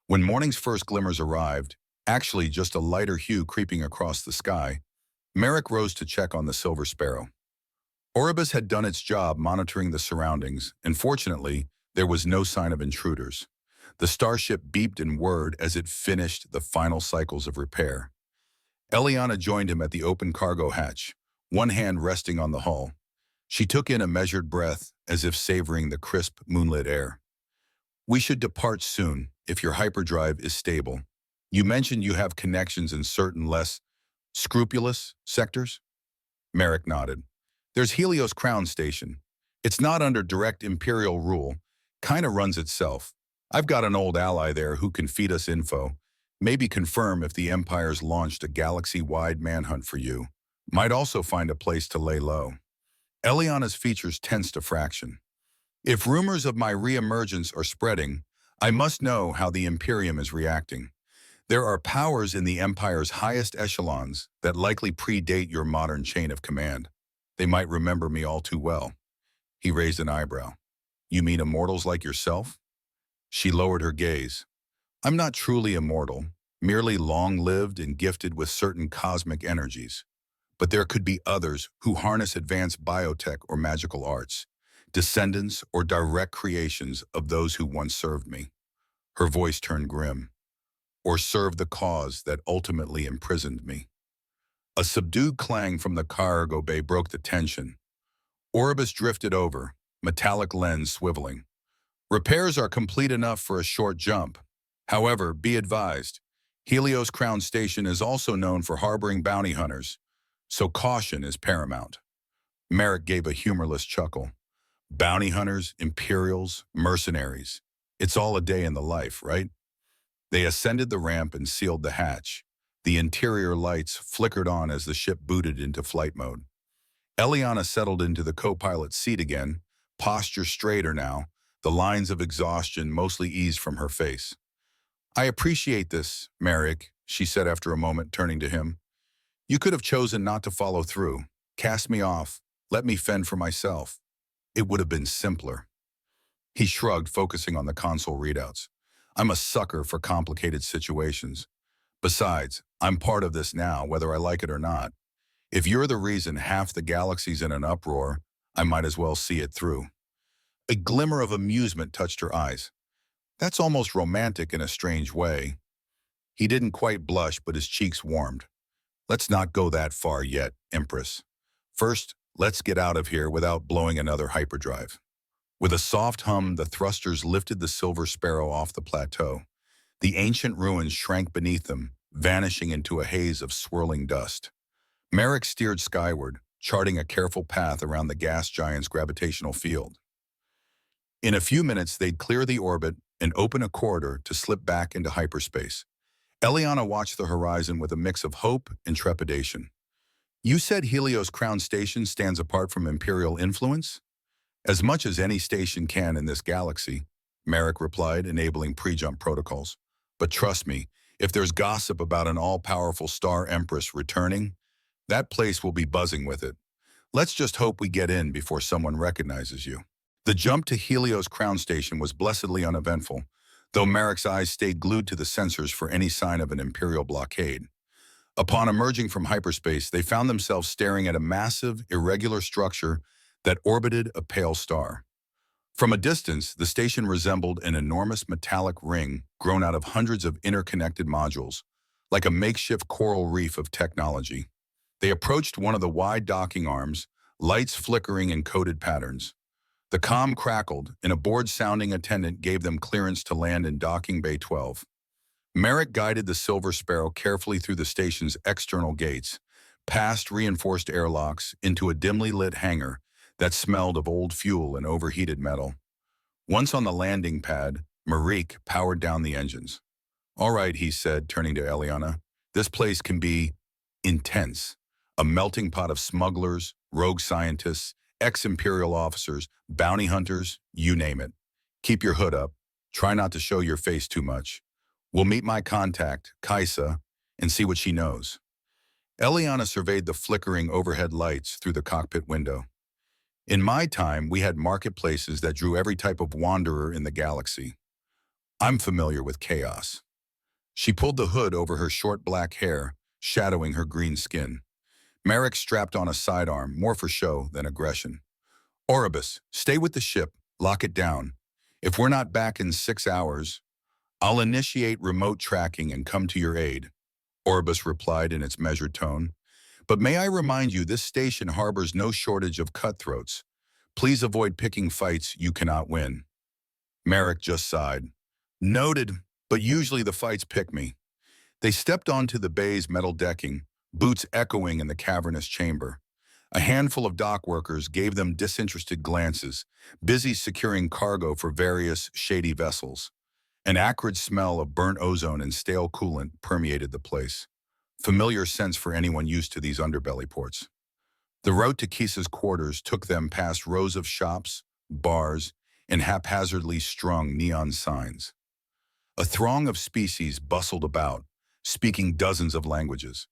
When morning's first glimmers arrived, actually just a lighter hue creeping across the sky, Merrick rose to check on the Silver Sparrow. Oribus had done its job monitoring the surroundings, and fortunately, there was no sign of intruders. The starship beeped and whirred as it finished the final cycles of repair. Eliana joined him at the open cargo hatch, one hand resting on the hull. She took in a measured breath, as if savoring the crisp, moonlit air. We should depart soon, if your hyperdrive is stable. You mentioned you have connections in certain less scrupulous sectors? Merrick nodded. There's Helios Crown Station. It's not under direct Imperial rule, kinda runs itself. I've got an old ally there who can feed us info, maybe confirm if the Empire's launched a galaxy-wide manhunt for you. Might also find a place to lay low. Eliana's features tensed a fraction. If rumors of my re-emergence are spreading, I must know how the Imperium is reacting. There are powers in the Empire's highest echelons that likely predate your modern chain of command. They might remember me all too well. He raised an eyebrow. You mean immortals like yourself? She lowered her gaze. I'm not truly immortal, merely long-lived and gifted with certain cosmic energies. But there could be others who harness advanced biotech or magical arts, descendants or direct creations of those who once served me. Her voice turned grim. Or served the cause that ultimately imprisoned me. A subdued clang from the cargo bay broke the tension. Oribus drifted over, metallic lens swiveling. Repairs are complete enough for a short jump. However, be advised, Helios Crown Station is also known for harboring bounty hunters, so caution is paramount. Merrick gave a humorless chuckle. Bounty hunters, Imperials, mercenaries. It's all a day in the life, right? They ascended the ramp and sealed the hatch. The interior lights flickered on as the ship booted into flight mode. Eliana settled into the co-pilot's seat again, posture straighter now, the lines of exhaustion mostly eased from her face. I appreciate this, Merrick, she said after a moment, turning to him. You could have chosen not to follow through, cast me off, let me fend for myself. It would have been simpler. He shrugged, focusing on the console readouts. I'm a sucker for complicated situations. Besides, I'm part of this now, whether I like it or not. If you're the reason half the galaxy's in an uproar, I might as well see it through. A glimmer of amusement touched her eyes. That's almost romantic in a strange way. He didn't quite blush, but his cheeks warmed. Let's not go that far yet, Empress. First, let's get out of here without blowing another hyperdrive. With a soft hum, the thrusters lifted the Silver Sparrow off the plateau. The ancient ruins shrank beneath them, vanishing into a haze of swirling dust. Merrick steered skyward, charting a careful path around the gas giant's gravitational field. In a few minutes, they'd clear the orbit and open a corridor to slip back into hyperspace. Eliana watched the horizon with a mix of hope and trepidation. You said Helios Crown Station stands apart from Imperial influence? As much as any station can in this galaxy, Merrick replied, enabling pre-jump protocols. But trust me, if there's gossip about an all-powerful Star Empress returning, that place will be buzzing with it. Let's just hope we get in before someone recognizes you. The jump to Helios Crown Station was blessedly uneventful, though Merrick's eyes stayed glued to the sensors for any sign of an Imperial blockade. Upon emerging from hyperspace, they found themselves staring at a massive, irregular structure that orbited a pale star. From a distance, the station resembled an enormous metallic ring grown out of hundreds of interconnected modules, like a makeshift coral reef of technology. They approached one of the wide docking arms, lights flickering in coded patterns. The comm crackled, and a bored-sounding attendant gave them clearance to land in Docking Bay 12. Merrick guided the Silver Sparrow carefully through the station's external gates, past reinforced airlocks, into a dimly lit hangar that smelled of old fuel and overheated metal. Once on the landing pad, Marique powered down the engines. "All right," he said, turning to Eliana. "This place can be intense. A melting pot of smugglers, rogue scientists, ex-Imperial officers, bounty hunters, you name it. Keep your hood up. Try not to show your face too much. We'll meet my contact, Kaisa, and see what she knows." Eliana surveyed the flickering overhead lights through the cockpit window. "In my time, we had marketplaces that drew every type of wanderer in the galaxy. I'm familiar with chaos." She pulled the hood over her short black hair, shadowing her green skin. Merrick strapped on a sidearm, more for show than aggression. "Oribus, stay with the ship. Lock it down. If we're not back in 6 hours, I'll initiate remote tracking and come to your aid," Oribus replied in its measured tone. "But may I remind you, this station harbors no shortage of cutthroats. Please avoid picking fights you cannot win." Merrick just sighed. "Noted, but usually the fights pick me." They stepped onto the bay's metal decking, boots echoing in the cavernous chamber. A handful of dock workers gave them disinterested glances, busy securing cargo for various shady vessels. An acrid smell of burnt ozone and stale coolant permeated the place. Familiar scents for anyone used to these underbelly ports. The route to Kisa's quarters took them past rows of shops, bars, and haphazardly strung neon signs. A throng of species bustled about, speaking dozens of languages.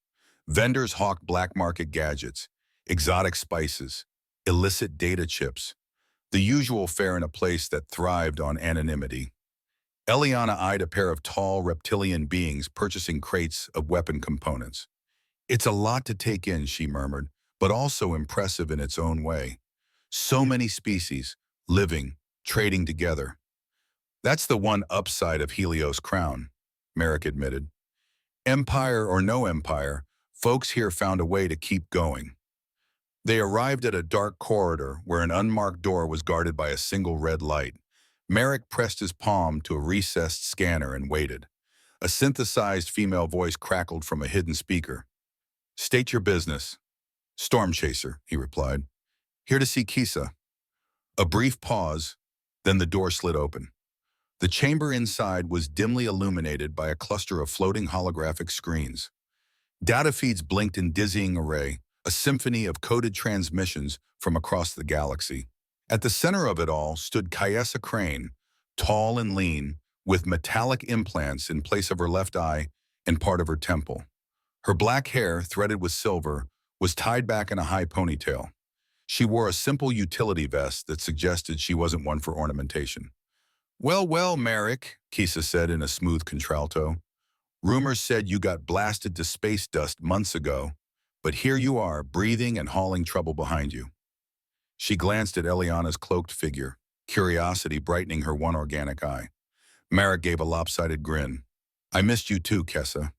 Vendors hawked black market gadgets, exotic spices, illicit data chips, the usual fare in a place that thrived on anonymity. Eliana eyed a pair of tall reptilian beings purchasing crates of weapon components. "It's a lot to take in," she murmured, "but also impressive in its own way. So many species, living, trading together." "That's the one upside of Helios Crown," Merrick admitted. "Empire or no empire, folks here found a way to keep going." They arrived at a dark corridor where an unmarked door was guarded by a single red light. Merrick pressed his palm to a recessed scanner and waited. A synthesized female voice crackled from a hidden speaker. "State your business." "Storm Chaser," he replied. "Here to see Kisa." A brief pause, then the door slid open. The chamber inside was dimly illuminated by a cluster of floating holographic screens. Data feeds blinked in dizzying array, a symphony of coded transmissions from across the galaxy. At the center of it all stood Kaisa Crane, tall and lean, with metallic implants in place of her left eye and part of her temple. Her black hair, threaded with silver, was tied back in a high ponytail. She wore a simple utility vest that suggested she wasn't one for ornamentation. "Well, well, Merrick," Kisa said in a smooth contralto. "Rumors said you got blasted to space dust months ago, but here you are, breathing and hauling trouble behind you." She glanced at Eliana's cloaked figure, curiosity brightening her one organic eye. Merrick gave a lopsided grin. "I missed you too, Kessa.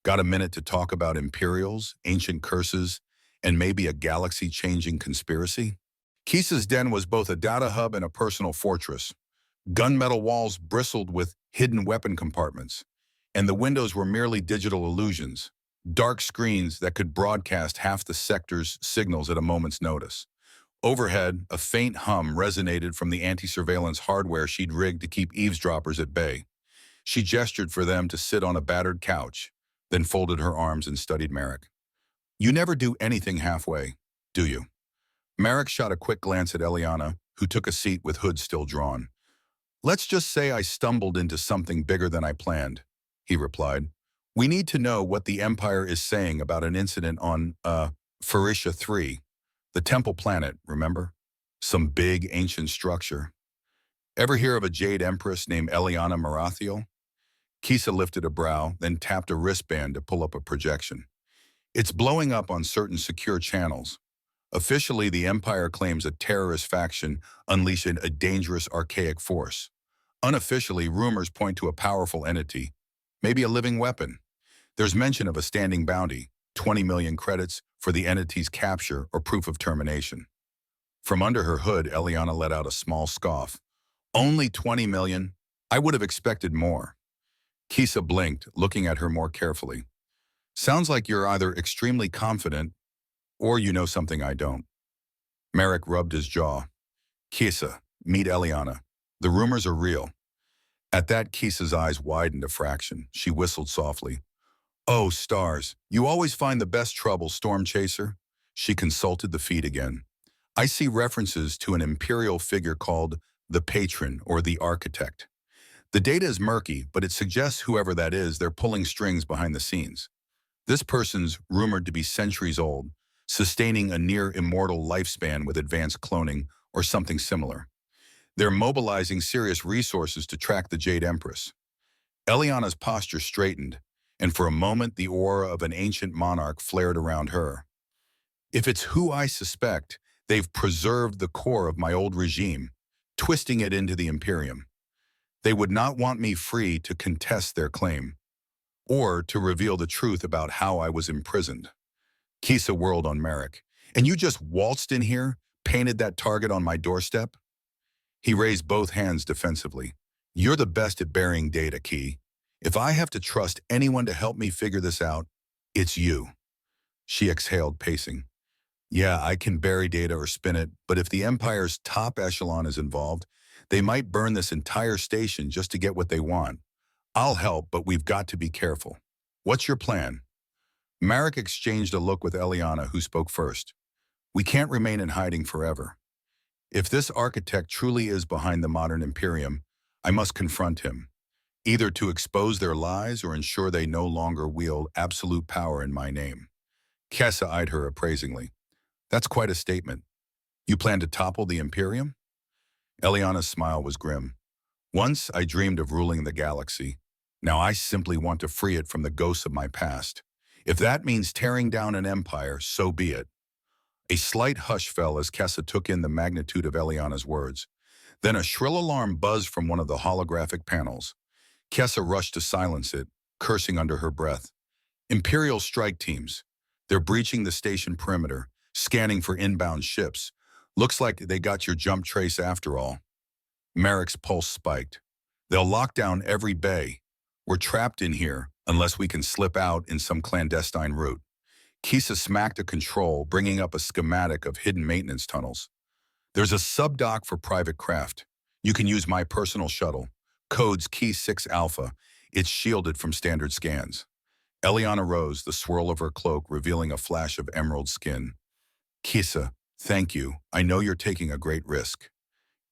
Got a minute to talk about Imperials, ancient curses, and maybe a galaxy-changing conspiracy?" Kisa's den was both a data hub and a personal fortress. Gunmetal walls bristled with hidden weapon compartments, and the windows were merely digital illusions, dark screens that could broadcast half the sector's signals at a moment's notice. Overhead, a faint hum resonated from the anti-surveillance hardware she'd rigged to keep eavesdroppers at bay. She gestured for them to sit on a battered couch, then folded her arms and studied Merrick. "You never do anything halfway, do you?" Merrick shot a quick glance at Eliana, who took a seat with hood still drawn. "Let's just say I stumbled into something bigger than I planned," he replied. "We need to know what the Empire is saying about an incident on, Pharisha 3. The Temple Planet, remember? Some big ancient structure. Ever hear of a Jade Empress named Eliana Marathiel?" Kisa lifted a brow, then tapped a wristband to pull up a projection. It's blowing up on certain secure channels. Officially, the Empire claims a terrorist faction unleashed a dangerous archaic force. Unofficially, rumors point to a powerful entity, maybe a living weapon. There's mention of a standing bounty, 20 million credits for the entity's capture or proof of termination. From under her hood, Eliana let out a small scoff. Only 20 million? I would have expected more. Kisa blinked, looking at her more carefully. Sounds like you're either extremely confident or you know something I don't. Merrick rubbed his jaw. Kisa, meet Eliana. The rumors are real. At that, Kisa's eyes widened a fraction. She whistled softly. Oh, stars, you always find the best trouble, Storm Chaser. She consulted the feed again. I see references to an imperial figure called the Patron or the Architect. The data is murky, but it suggests whoever that is, they're pulling strings behind the scenes. This person's rumored to be centuries old, sustaining a near-immortal lifespan with advanced cloning or something similar. They're mobilizing serious resources to track the Jade Empress. Eliana's posture straightened, and for a moment the aura of an ancient monarch flared around her. If it's who I suspect, they've preserved the core of my old regime, twisting it into the Imperium. They would not want me free to contest their claim, or to reveal the truth about how I was imprisoned. Kisa whirled on Merrick. And you just waltzed in here, painted that target on my doorstep? He raised both hands defensively. You're the best at burying data, Key. If I have to trust anyone to help me figure this out, it's you. She exhaled, pacing. Yeah, I can bury data or spin it, but if the Empire's top echelon is involved, they might burn this entire station just to get what they want. I'll help, but we've got to be careful. What's your plan? Marek exchanged a look with Eliana, who spoke first. We can't remain in hiding forever. If this architect truly is behind the modern Imperium, I must confront him, either to expose their lies or ensure they no longer wield absolute power in my name. Kessa eyed her appraisingly. That's quite a statement. You plan to topple the Imperium? Eliana's smile was grim. Once I dreamed of ruling the galaxy. Now I simply want to free it from the ghosts of my past. If that means tearing down an empire, so be it. A slight hush fell as Kessa took in the magnitude of Eliana's words. Then a shrill alarm buzzed from one of the holographic panels. Kessa rushed to silence it, cursing under her breath. Imperial strike teams. They're breaching the station perimeter, scanning for inbound ships. Looks like they got your jump trace after all. Merrick's pulse spiked. They'll lock down every bay. We're trapped in here unless we can slip out in some clandestine route. Kisa smacked a control, bringing up a schematic of hidden maintenance tunnels. There's a subdock for private craft. You can use my personal shuttle. Code's Key 6 Alpha. It's shielded from standard scans. Eliana rose, the swirl of her cloak revealing a flash of emerald skin. Kisa, thank you. I know you're taking a great risk.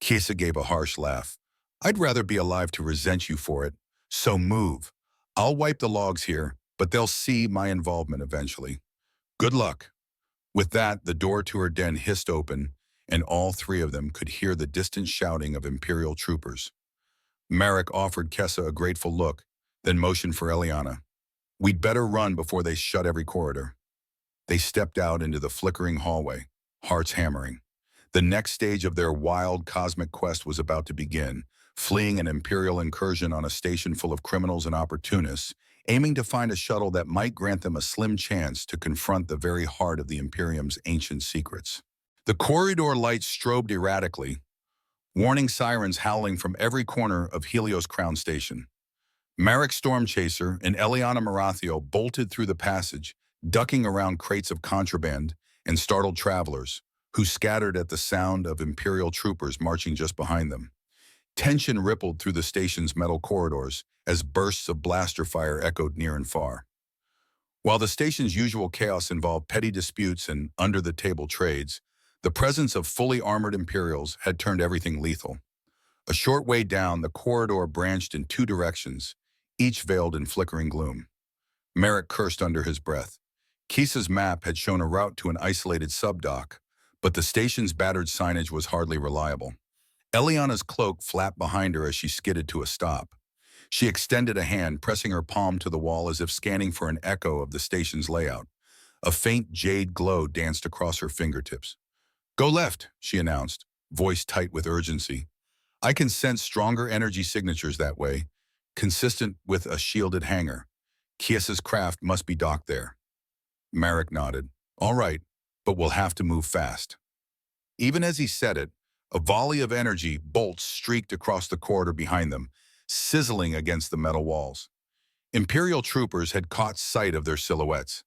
Kisa gave a harsh laugh. I'd rather be alive to resent you for it. So move. I'll wipe the logs here, but they'll see my involvement eventually. Good luck. With that, the door to her den hissed open, and all three of them could hear the distant shouting of Imperial troopers. Marek offered Kessa a grateful look, then motioned for Eliana. We'd better run before they shut every corridor. They stepped out into the flickering hallway, hearts hammering. The next stage of their wild cosmic quest was about to begin, fleeing an Imperial incursion on a station full of criminals and opportunists, aiming to find a shuttle that might grant them a slim chance to confront the very heart of the Imperium's ancient secrets. The corridor lights strobed erratically, warning sirens howling from every corner of Helios Crown Station. Marek Stormchaser and Eliana Marathio bolted through the passage, ducking around crates of contraband and startled travelers, who scattered at the sound of Imperial troopers marching just behind them. Tension rippled through the station's metal corridors as bursts of blaster fire echoed near and far. While the station's usual chaos involved petty disputes and under-the-table trades, the presence of fully armored Imperials had turned everything lethal. A short way down, the corridor branched in two directions, each veiled in flickering gloom. Merrick cursed under his breath. Kisa's map had shown a route to an isolated subdock, but the station's battered signage was hardly reliable. Eliana's cloak flapped behind her as she skidded to a stop. She extended a hand, pressing her palm to the wall as if scanning for an echo of the station's layout. A faint jade glow danced across her fingertips. "Go left," she announced, voice tight with urgency. "I can sense stronger energy signatures that way, consistent with a shielded hangar. Kies's craft must be docked there." Marek nodded. "All right, but we'll have to move fast." Even as he said it, a volley of energy bolts streaked across the corridor behind them, sizzling against the metal walls. Imperial troopers had caught sight of their silhouettes.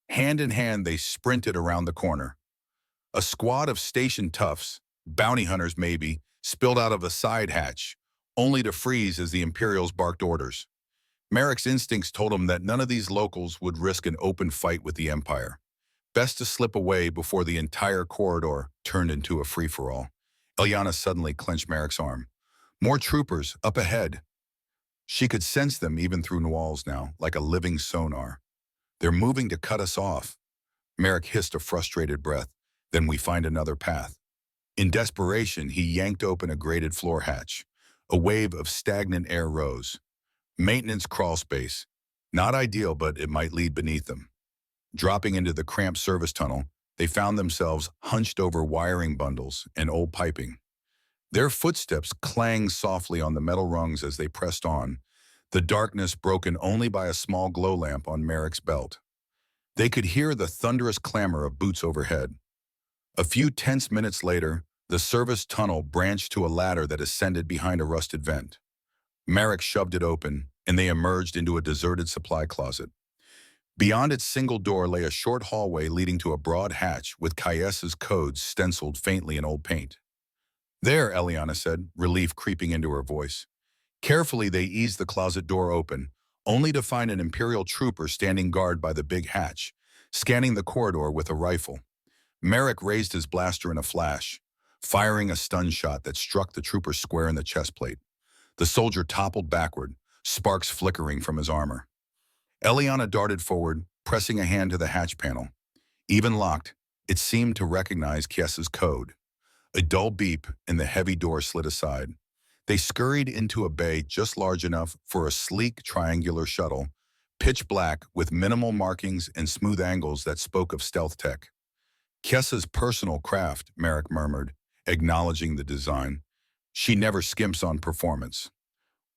Hand in hand, they sprinted around the corner. A squad of station toughs, bounty hunters maybe, spilled out of a side hatch, only to freeze as the Imperials barked orders. Marek's instincts told him that none of these locals would risk an open fight with the Empire. Best to slip away before the entire corridor turned into a free-for-all. Eliana suddenly clenched Marek's arm. More troopers, up ahead. She could sense them even through walls now, like a living sonar. "They're moving to cut us off." Marek hissed a frustrated breath. "Then we find another path." In desperation, he yanked open a grated floor hatch. A wave of stagnant air rose. Maintenance crawl space. Not ideal, but it might lead beneath them. Dropping into the cramped service tunnel, they found themselves hunched over wiring bundles and old piping. Their footsteps clanged softly on the metal rungs as they pressed on, the darkness broken only by a small glow lamp on Marek's belt. They could hear the thunderous clamor of boots overhead. A few tense minutes later, the service tunnel branched to a ladder that ascended behind a rusted vent. Marek shoved it open, and they emerged into a deserted supply closet. Beyond its single door lay a short hallway leading to a broad hatch with Kies's codes stenciled faintly in old paint. "There," Eliana said, relief creeping into her voice. Carefully, they eased the closet door open, only to find an Imperial trooper standing guard by the big hatch, scanning the corridor with a rifle. Marek raised his blaster in a flash, firing a stun shot that struck the trooper square in the chest plate. The soldier toppled backward, sparks flickering from his armor. Eliana darted forward, pressing a hand to the hatch panel. Even locked, it seemed to recognize Kies's code. A dull beep, and the heavy door slid aside. They scurried into a bay just large enough for a sleek triangular shuttle, pitch black with minimal markings and smooth angles that spoke of stealth tech. "Kies's personal craft," Marek murmured, acknowledging the design. "She never skimps on performance."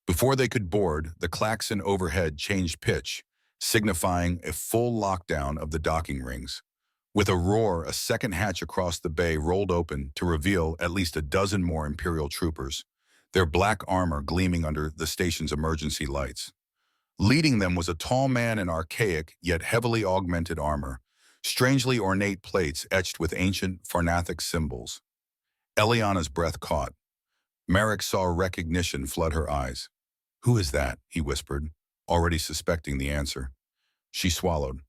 Before they could board, the klaxon overhead changed pitch, signifying a full lockdown of the docking rings. With a roar, a second hatch across the bay rolled open to reveal at least a dozen more Imperial troopers, their black armor gleaming under the station's emergency lights. Leading them was a tall man in archaic yet heavily augmented armor, strangely ornate plates etched with ancient Farnathic symbols. Eliana's breath caught. Marek saw recognition flood her eyes. "Who is that?" he whispered, already suspecting the answer. She swallowed.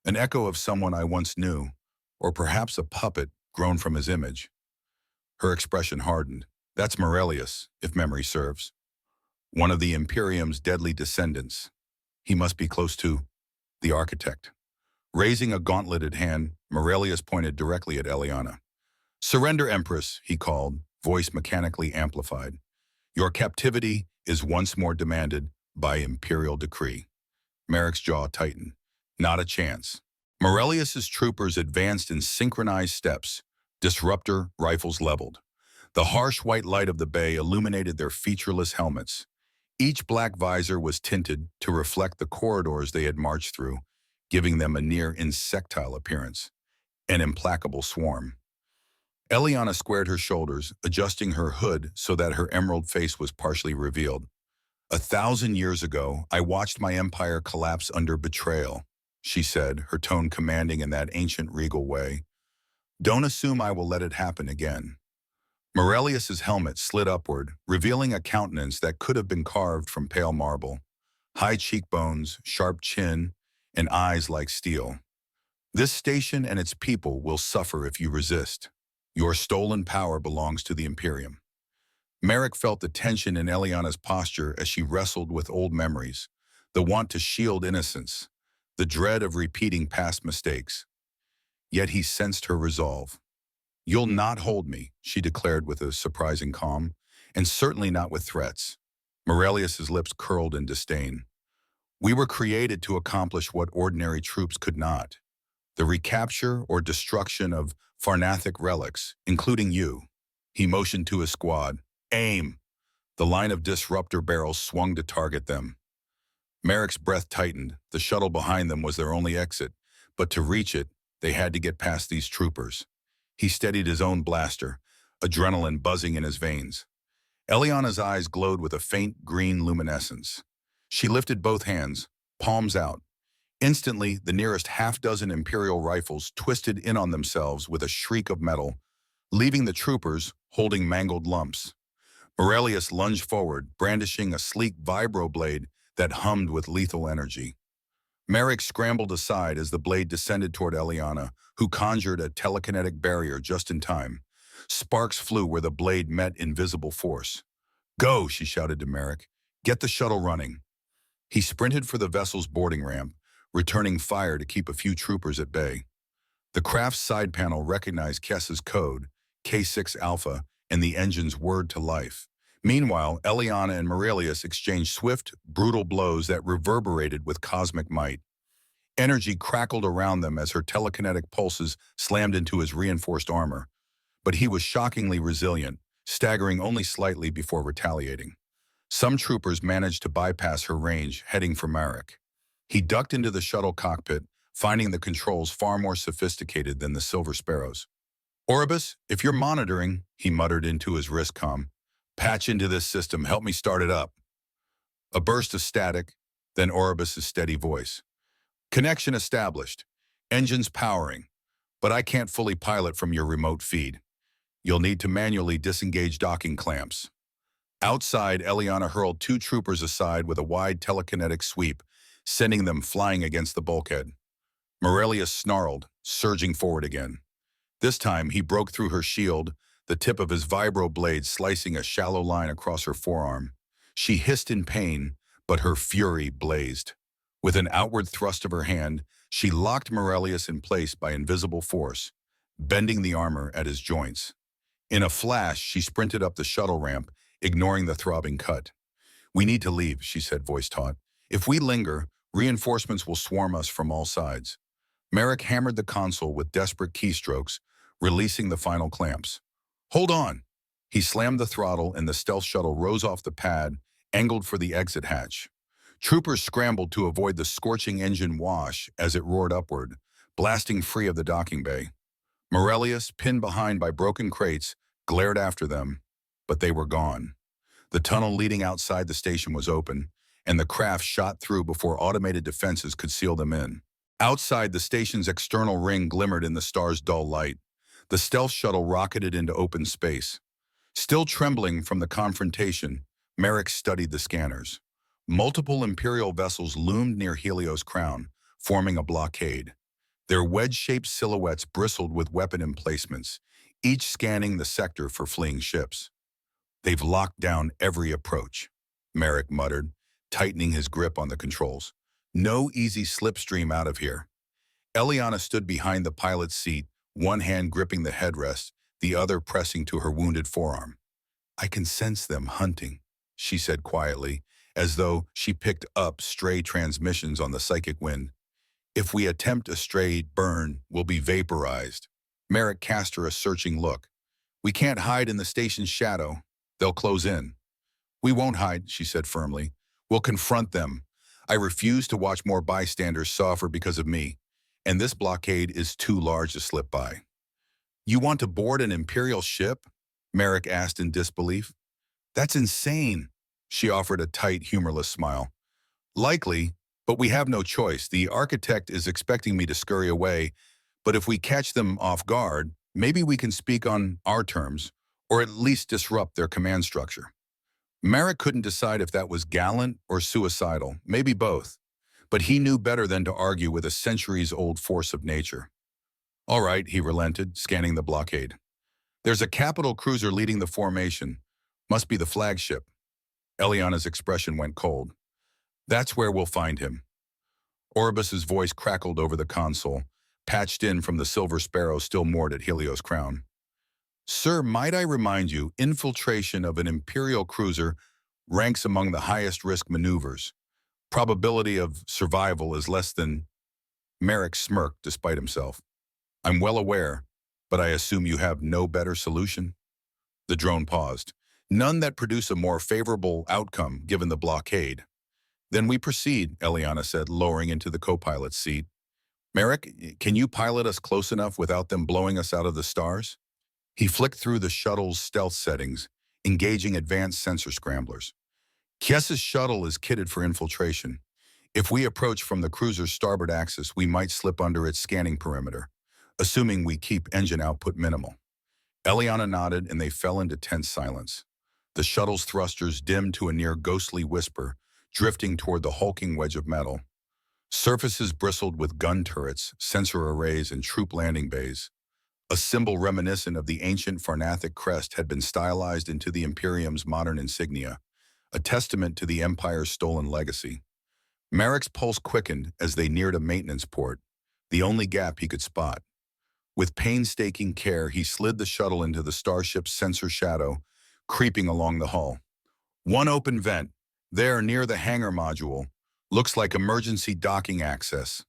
"An echo of someone I once knew, or perhaps a puppet grown from his image." Her expression hardened. "That's Morelius, if memory serves. One of the Imperium's deadly descendants. He must be close to the architect." Raising a gauntleted hand, Morelius pointed directly at Eliana. "Surrender, Empress," he called, voice mechanically amplified. "Your captivity is once more demanded by Imperial decree." Marek's jaw tightened. Not a chance. Morelius's troopers advanced in synchronized steps, disruptor rifles leveled. The harsh white light of the bay illuminated their featureless helmets. Each black visor was tinted to reflect the corridors they had marched through, giving them a near insectile appearance. An implacable swarm. Eliana squared her shoulders, adjusting her hood so that her emerald face was partially revealed. "1,000 years ago, I watched my empire collapse under betrayal," she said, her tone commanding in that ancient regal way. "Don't assume I will let it happen again." Morelius's helmet slid upward, revealing a countenance that could have been carved from pale marble. High cheekbones, sharp chin, and eyes like steel. "This station and its people will suffer if you resist. Your stolen power belongs to the Imperium." Marek felt the tension in Eliana's posture as she wrestled with old memories, the want to shield innocence, the dread of repeating past mistakes. Yet he sensed her resolve. "You'll not hold me," she declared with a surprising calm, "and certainly not with threats." Morelius's lips curled in disdain. "We were created to accomplish what ordinary troops could not. The recapture or destruction of Farnathic relics, including you. He motioned to his squad. Aim! The line of disruptor barrels swung to target them. Merrick's breath tightened. The shuttle behind them was their only exit, but to reach it, they had to get past these troopers. He steadied his own blaster, adrenaline buzzing in his veins. Eliana's eyes glowed with a faint green luminescence. She lifted both hands, palms out. Instantly, the nearest half-dozen Imperial rifles twisted in on themselves with a shriek of metal, leaving the troopers holding mangled lumps. Aurelius lunged forward, brandishing a sleek vibroblade that hummed with lethal energy. Merrick scrambled aside as the blade descended toward Eliana, who conjured a telekinetic barrier just in time. Sparks flew where the blade met invisible force. Go, she shouted to Merrick. Get the shuttle running. He sprinted for the vessel's boarding ramp, returning fire to keep a few troopers at bay. The craft's side panel recognized Kess's code, K6 Alpha, and the engine's word to life. Meanwhile, Eliana and Aurelius exchanged swift, brutal blows that reverberated with cosmic might. Energy crackled around them as her telekinetic pulses slammed into his reinforced armor. But he was shockingly resilient, staggering only slightly before retaliating. Some troopers managed to bypass her range, heading for Marek. He ducked into the shuttle cockpit, finding the controls far more sophisticated than the Silver Sparrow's. Orbis, if you're monitoring, he muttered into his wrist comm, patch into this system, help me start it up. A burst of static, then Orbis's steady voice. Connection established. Engines powering. But I can't fully pilot from your remote feed. You'll need to manually disengage docking clamps. Outside, Eliana hurled two troopers aside with a wide telekinetic sweep, sending them flying against the bulkhead. Morelius snarled, surging forward again. This time, he broke through her shield, the tip of his vibroblade slicing a shallow line across her forearm. She hissed in pain, but her fury blazed. With an outward thrust of her hand, she locked Morelius in place by invisible force, bending the armor at his joints. In a flash, she sprinted up the shuttle ramp, ignoring the throbbing cut. We need to leave, she said, voice taut. If we linger, reinforcements will swarm us from all sides. Merrick hammered the console with desperate keystrokes, releasing the final clamps. Hold on! He slammed the throttle and the stealth shuttle rose off the pad, angled for the exit hatch. Troopers scrambled to avoid the scorching engine wash as it roared upward, blasting free of the docking bay. Morelius, pinned behind by broken crates, glared after them, but they were gone. The tunnel leading outside the station was open, and the craft shot through before automated defenses could seal them in. Outside, the station's external ring glimmered in the star's dull light. The stealth shuttle rocketed into open space. Still trembling from the confrontation, Merrick studied the scanners. Multiple Imperial vessels loomed near Helios' crown, forming a blockade. Their wedge-shaped silhouettes bristled with weapon emplacements, each scanning the sector for fleeing ships. They've locked down every approach, Merrick muttered, tightening his grip on the controls. No easy slipstream out of here. Eliana stood behind the pilot's seat, one hand gripping the headrest, the other pressing to her wounded forearm. I can sense them hunting, she said quietly, as though she picked up stray transmissions on the psychic wind. If we attempt a stray burn, we'll be vaporized. Merrick cast her a searching look. We can't hide in the station's shadow. They'll close in. We won't hide, she said firmly. We'll confront them. I refuse to watch more bystanders suffer because of me, and this blockade is too large to slip by. You want to board an Imperial ship? Merrick asked in disbelief. That's insane. She offered a tight, humorless smile. Likely, but we have no choice. The architect is expecting me to scurry away, but if we catch them off guard, maybe we can speak on our terms, or at least disrupt their command structure. Merrick couldn't decide if that was gallant or suicidal, maybe both, but he knew better than to argue with a centuries-old force of nature. All right, he relented, scanning the blockade. There's a capital cruiser leading the formation. Must be the flagship. Eliana's expression went cold. That's where we'll find him. Orbis's voice crackled over the console, patched in from the Silver Sparrow still moored at Helios' crown. Sir, might I remind you, infiltration of an Imperial cruiser ranks among the highest risk maneuvers. Probability of survival is less than... Merrick smirked despite himself. I'm well aware, but I assume you have no better solution? The drone paused. None that produce a more favorable outcome given the blockade. Then we proceed, Eliana said, lowering into the co-pilot's seat. Merrick, can you pilot us close enough without them blowing us out of the stars? He flicked through the shuttle's stealth settings, engaging advanced sensor scramblers. Kies's shuttle is kitted for infiltration. If we approach from the cruiser's starboard axis, we might slip under its scanning perimeter, assuming we keep engine output minimal. Eliana nodded and they fell into tense silence. The shuttle's thrusters dimmed to a near ghostly whisper, drifting toward the hulking wedge of metal. Surfaces bristled with gun turrets, sensor arrays, and troop landing bays. A symbol reminiscent of the ancient Farnathic crest had been stylized into the Imperium's modern insignia, a testament to the Empire's stolen legacy. Merrick's pulse quickened as they neared a maintenance port, the only gap he could spot. With painstaking care, he slid the shuttle into the starship's sensor shadow, creeping along the hull. One open vent, there near the hangar module, looks like emergency docking access.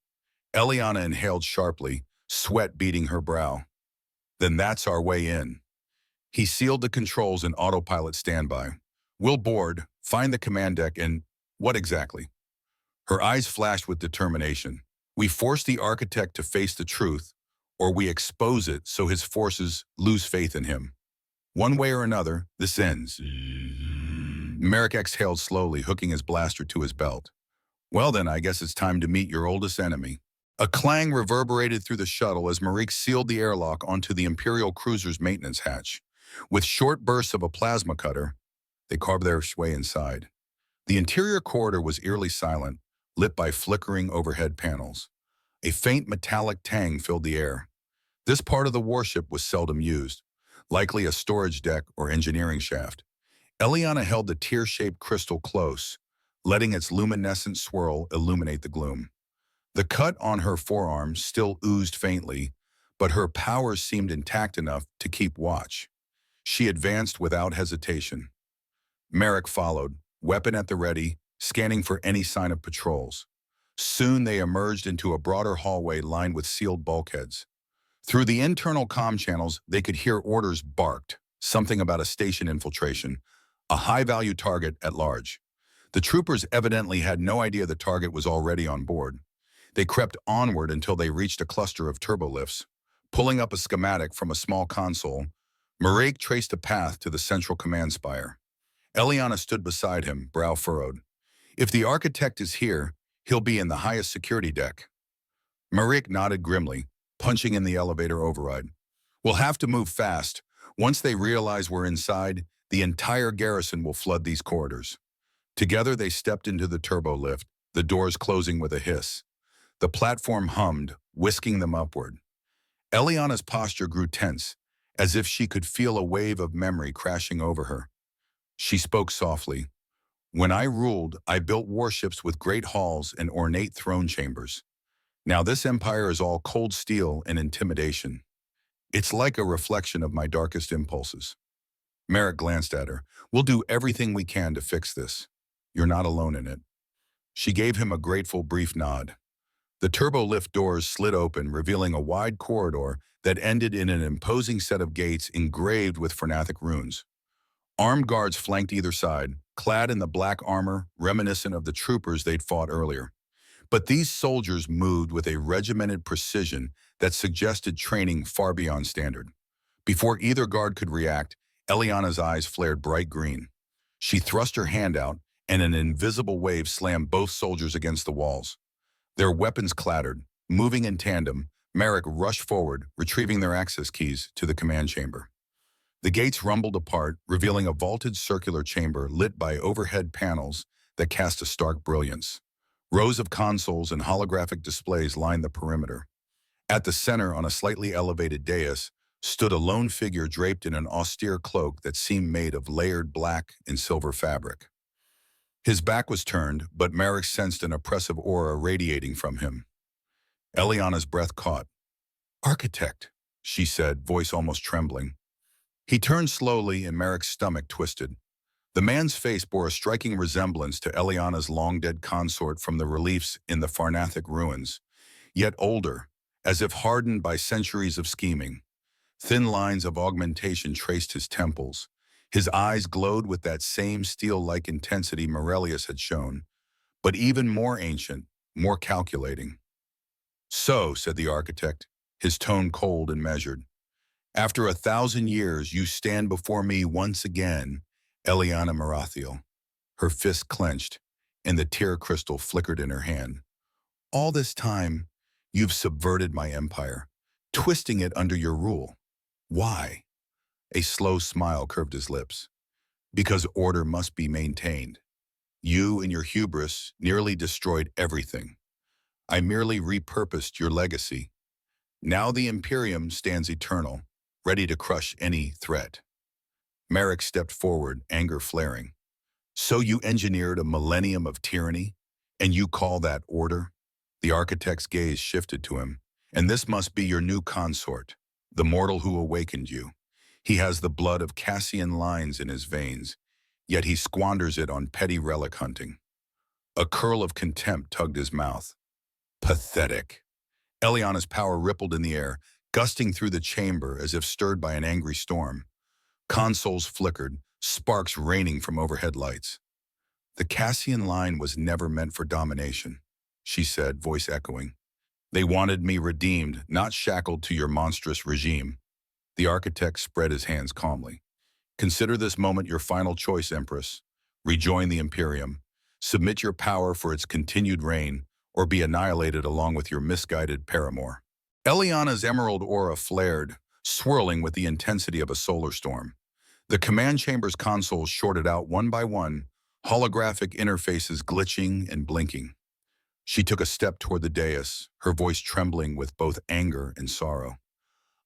Eliana inhaled sharply, sweat beading her brow. Then that's our way in. He sealed the controls in autopilot standby. We'll board, find the command deck, and what exactly? Her eyes flashed with determination. We force the architect to face the truth, or we expose it so his forces lose faith in him. One way or another, this ends. Merrick exhaled slowly, hooking his blaster to his belt. Well then, I guess it's time to meet your oldest enemy. A clang reverberated through the shuttle as Marique sealed the airlock onto the Imperial cruiser's maintenance hatch. With short bursts of a plasma cutter, they carved their way inside. The interior corridor was eerily silent, lit by flickering overhead panels. A faint metallic tang filled the air. This part of the warship was seldom used, likely a storage deck or engineering shaft. Eliana held the tear-shaped crystal close, letting its luminescent swirl illuminate the gloom. The cut on her forearm still oozed faintly, but her powers seemed intact enough to keep watch. She advanced without hesitation. Merrick followed, weapon at the ready, scanning for any sign of patrols. Soon they emerged into a broader hallway lined with sealed bulkheads. Through the internal comm channels, they could hear orders barked, something about a station infiltration, a high-value target at large. The troopers evidently had no idea the target was already on board. They crept onward until they reached a cluster of turbolifts. Pulling up a schematic from a small console, Marek traced a path to the central command spire. Eliana stood beside him, brow furrowed. If the architect is here, he'll be in the highest security deck. Marek nodded grimly, punching in the elevator override. We'll have to move fast. Once they realize we're inside, the entire garrison will flood these corridors. Together they stepped into the turbo lift, the doors closing with a hiss. The platform hummed, whisking them upward. Eliana's posture grew tense, as if she could feel a wave of memory crashing over her. She spoke softly. When I ruled, I built warships with great halls and ornate throne chambers. Now this empire is all cold steel and intimidation. It's like a reflection of my darkest impulses. Merrick glanced at her. We'll do everything we can to fix this. You're not alone in it. She gave him a grateful, brief nod. The turbo-lift doors slid open, revealing a wide corridor that ended in an imposing set of gates engraved with Farnathic runes. Armed guards flanked either side, clad in the black armor reminiscent of the troopers they'd fought earlier. But these soldiers moved with a regimented precision that suggested training far beyond standard. Before either guard could react, Eliana's eyes flared bright green. She thrust her hand out, and an invisible wave slammed both soldiers against the walls. Their weapons clattered. Moving in tandem, Merrick rushed forward, retrieving their access keys to the command chamber. The gates rumbled apart, revealing a vaulted circular chamber lit by overhead panels that cast a stark brilliance. Rows of consoles and holographic displays lined the perimeter. At the center, on a slightly elevated dais, stood a lone figure draped in an austere cloak that seemed made of layered black and silver fabric. His back was turned, but Merrick sensed an oppressive aura radiating from him. Eliana's breath caught. "Architect," she said, voice almost trembling. He turned slowly and Merrick's stomach twisted. The man's face bore a striking resemblance to Eliana's long-dead consort from the reliefs in the Farnathic ruins. yet older, as if hardened by centuries of scheming. Thin lines of augmentation traced his temples. His eyes glowed with that same steel-like intensity Morelius had shown, but even more ancient, more calculating. "So," said the architect, his tone cold and measured, "after 1,000 years you stand before me once again, Eliana Marathiel." Her fist clenched, and the tear crystal flickered in her hand. "All this time, you've subverted my empire, twisting it under your rule. Why?" A slow smile curved his lips. "Because order must be maintained. You, in your hubris, nearly destroyed everything. I merely repurposed your legacy. Now the Imperium stands eternal, ready to crush any threat." Merrick stepped forward, anger flaring. "So you engineered a millennium of tyranny, and you call that order?" The architect's gaze shifted to him. "And this must be your new consort, the mortal who awakened you. He has the blood of Cassian lines in his veins, yet he squanders it on petty relic hunting." A curl of contempt tugged his mouth. "Pathetic." Eliana's power rippled in the air, gusting through the chamber as if stirred by an angry storm. Consoles flickered, sparks raining from overhead lights. "The Cassian line was never meant for domination," she said, voice echoing. "They wanted me redeemed, not shackled to your monstrous regime." The architect spread his hands calmly. "Consider this moment your final choice, Empress. Rejoin the Imperium. Submit your power for its continued reign, or be annihilated along with your misguided paramour." Eliana's emerald aura flared, swirling with the intensity of a solar storm. The command chamber's consoles shorted out one by one, holographic interfaces glitching and blinking. She took a step toward the dais, her voice trembling with both anger and sorrow.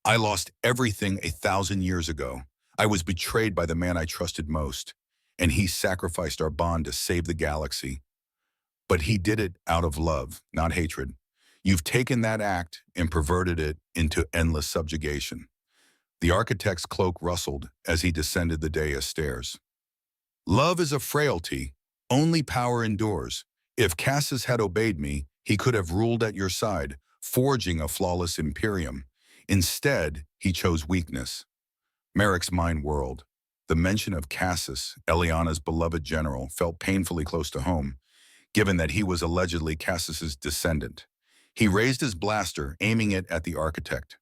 "I lost everything 1,000 years ago. I was betrayed by the man I trusted most, and he sacrificed our bond to save the galaxy. But he did it out of love, not hatred. You've taken that act and perverted it into endless subjugation." The architect's cloak rustled as he descended the dais stairs. "Love is a frailty. Only power endures. If Cassus had obeyed me, he could have ruled at your side, forging a flawless imperium. Instead, he chose weakness." Merrick's mind whirled. The mention of Cassus, Eliana's beloved general, felt painfully close to home, given that he was allegedly Cassus's descendant. He raised his blaster, aiming it at the architect.